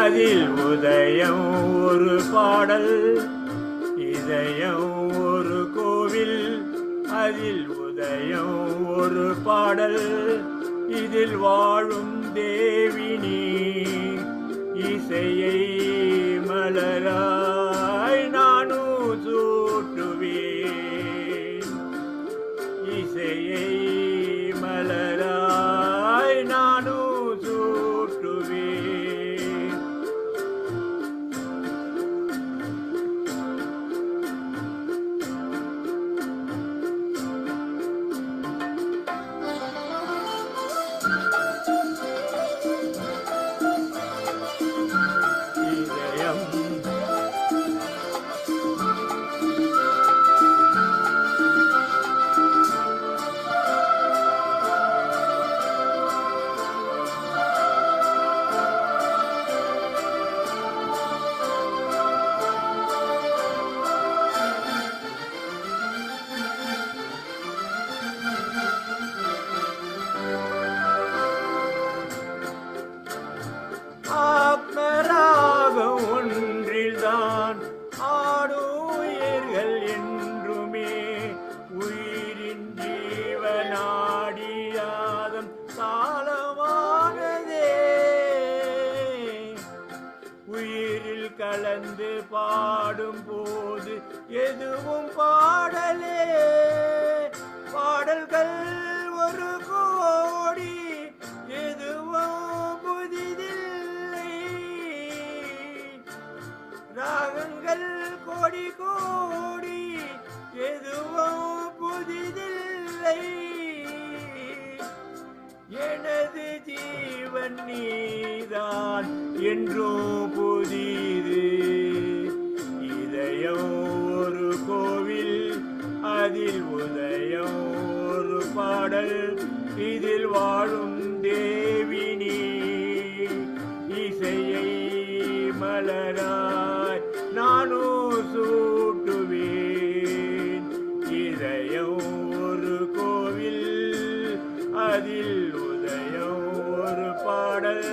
அதில் உதயம் ஒரு பாடல், இதயம் ஒரு கோவில், அதில் உதயம் ஒரு பாடல், இதில் வாழும் தேவினி இசையை மலராய் நானும் சூட்டுவேன், இசையை மலராய் நானும் சூட்டுவேன். ஆத்மராகம் ஒன்றில்தான் ஆடும் உயிர்கள் என்றுமே, உயிரின் ஜீவனாடியாதம் காலமானதே, உயிரில் கலந்து பாடும் போது எதுவும் பாடலே, பாடல்கள் ஒரு கோடி எதுவும் புதிதில்லை, ராகங்கள் கோடி கோடி எதுவும் புதிதில்லை, எனது ஜீவன் நீதான் என்றும் புதிது, இதயம் ஒரு கோவில், அதில் உதயம் ஒரு பாடல், இதில் வாழும் தேவினி இசையை மலராய் நானும் சூட்டுவேன், இதயம் ஒரு கோவில், அதில் உதயம் ஒரு பாடல்.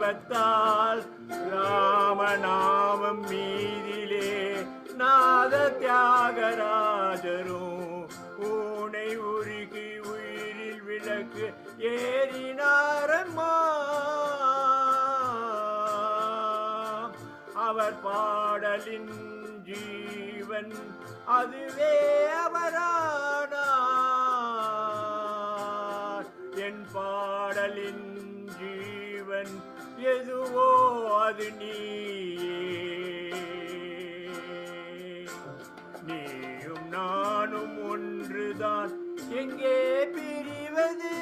தீபத்தால் ராமநாமம் மீதிலே நாத தியாகராஜரும் பூனை உருகி உயிரில் விளக்கு ஏறினாரம்மா. அவர் பாடலின் ஜீவன் அதுவே அவரானார். என் பாடலின் ஜீவன் எதுவோ அது நீயே. நீயும் நானும் ஒன்றுதான் எங்கே பிரிவது.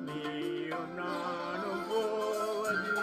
நீயும் நானும் போவது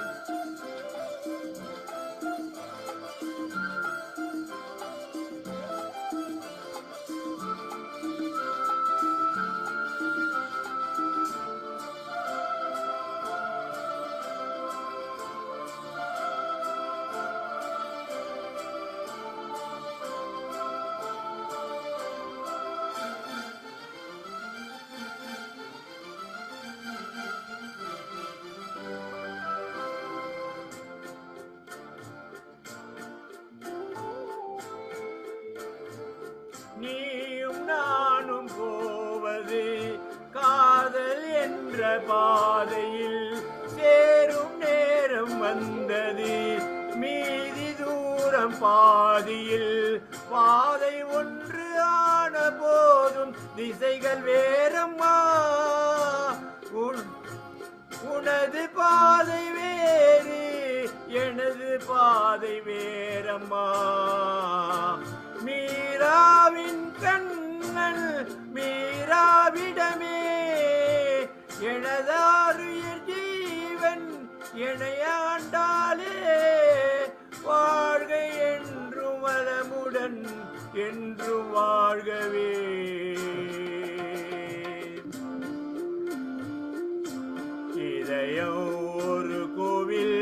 நீயும் நானும் போவது காதல் என்ற பாதையில் சேரும் நேரம் வந்தது. மீதி தூரம் பாதியில் பாதை ஒன்று ஆன போதும் திசைகள் வேறம்மா. உனது பாதை வேறு எனது பாதை வேறம்மா. மீராவின் கண்ணன் மீராவிடமே எனதாருயிர் ஜீவன் எனையாண்டாலே. வாழ்க என்றும் வளமுடன் என்றும் வாழ்கவே. இதயம் ஒரு கோவில்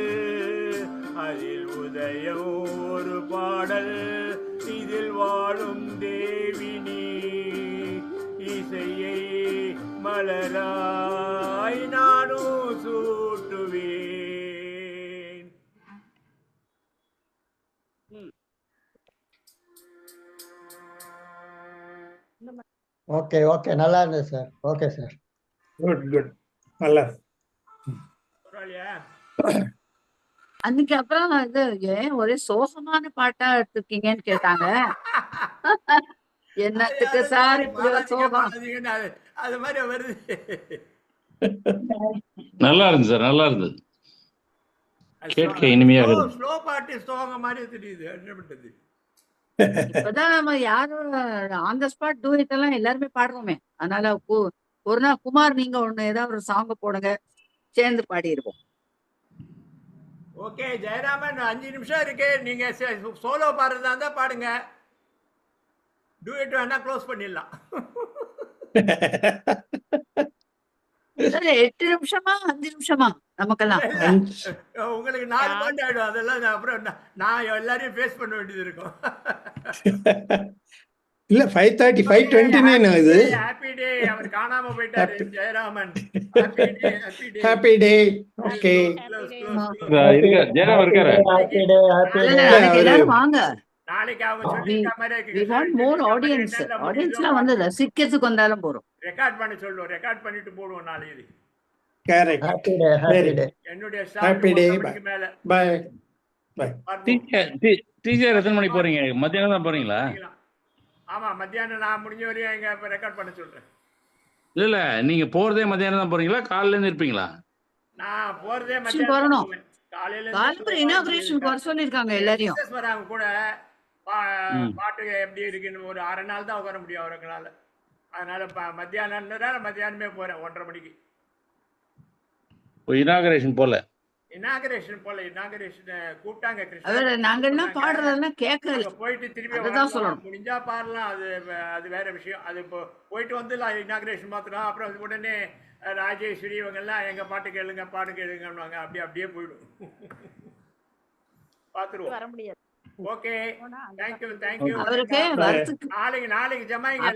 அதில் உதயம் ஒரு பாடல். இதில் வாழும் தேவினி இசையை மலராய் நானும் சூட்டுவேன். ஓகே ஓகே, நல்லா இருந்தது sir. Okay sir, good good, நல்லா. அன்னைக்கு அப்புறம் இது ஏன் ஒரே சோகமான பாட்டா எடுத்துருக்கீங்கன்னு கேட்டாங்க. என்னத்துக்கு சார் இப்படி ஒரு சோகம்? அது மாதிரி வருது. நல்லா இருந்துச்சு சார், நல்லா இருந்தது, கேட்க இனிமையா இருந்தது. ஸ்லோ பாட்டு சோகம் மாதிரி தெரியுது. என்ன பண்றது? இப்பதான் நம்ம யாரும் ஆன் த ஸ்பாட் டூயிட் எல்லாம் எல்லாருமே பாடுறோமே. அதனால ஒரு நாள் குமார் நீங்க ஒண்ணு ஏதாவது ஒரு சாங்க போடுங்க, சேர்ந்து பாடிடுவோம். ஓகே ஜெயராமன், 5 நிமிஷம் இருக்கு. நீங்க சோலோ பாடுறதா இருந்தா பாடுங்க. டூயட் வேணா க்ளோஸ் பண்ணிடலாம். 8 நிமிஷமா 5 நிமிஷமா நமக்கெல்லாம்? உங்களுக்கு 4 பாட்டு ஆயிடும். அதெல்லாம் அப்புறம் நான் எல்லாரையும் ஃபேஸ் பண்ண வேண்டியது இருக்கும். இல்ல 5:30 5:29 இது. Happy day. அவர் காணாம போயிட்டாரு Jayaraman. Happy day. Okay, Jayaraman இருக்காரு. எல்லாரும் வாங்க. நாளைக்கு அவங்க சொல்லிருக்க மாதிரி we want more audience. ஆடியன்ஸ்லாம் வந்து ரசிக்கிறதுக்கு வந்தாலும் போறோம். ரெக்கார்ட் பண்ண சொல்லுவோம். ரெக்கார்ட் பண்ணிட்டு போடுவோம் நாளைக்கு. Correct. Happy day, happy day. என்னுடைய ஹாப்பி டே. மேல பை பை. டீச்சர் எத்தனை மணிக்கு போறீங்க? மத்தியானம் தான் போறீங்களா? ஆமா, மத்தியானம் நான் முடிஞ்ச வரையும் எங்க ரெக்கார்ட் பண்ண சொல்றேன். இல்ல நீங்க போறதே மத்தியானம் தான் போறீங்களா, காலையில இருந்து இருப்பீங்களா? நான் போறதே வரணும். மத்தியானம். காலையில இனாகுரேஷன் வர சொல்லிருக்காங்க எல்லாரையும். வராங்க கூட. பாட்டு எப்படி இருக்குன்னு ஒரு 1/2 நாள் தான் உட்கார முடியும் அவங்களால. அதனால மத்தியானமே போறேன் 1:30 மணிக்கு. இனாகரேஷன் போல இனாகரேஷன் கூப்பிட்டாங்க. நாங்கெல்லாம் பாடுறதெல்லாம் கேட்கல. போயிட்டு திரும்பி முடிஞ்சா பாடலாம். அது வேற விஷயம். அது இப்போ போயிட்டு வந்து இனாகரேஷன் மாத்திரம். அப்புறம் உடனே ராஜேஸ்வரி இவங்க எல்லாம் எங்க பாட்டு கேளுங்க, பாட்டு கேளுங்க. அப்படியே போயிடும். பாத்துருவோம். வர முடியாது. Okay, thank you. அவருக்கு நாளைக்கு ஜமாயிங்க.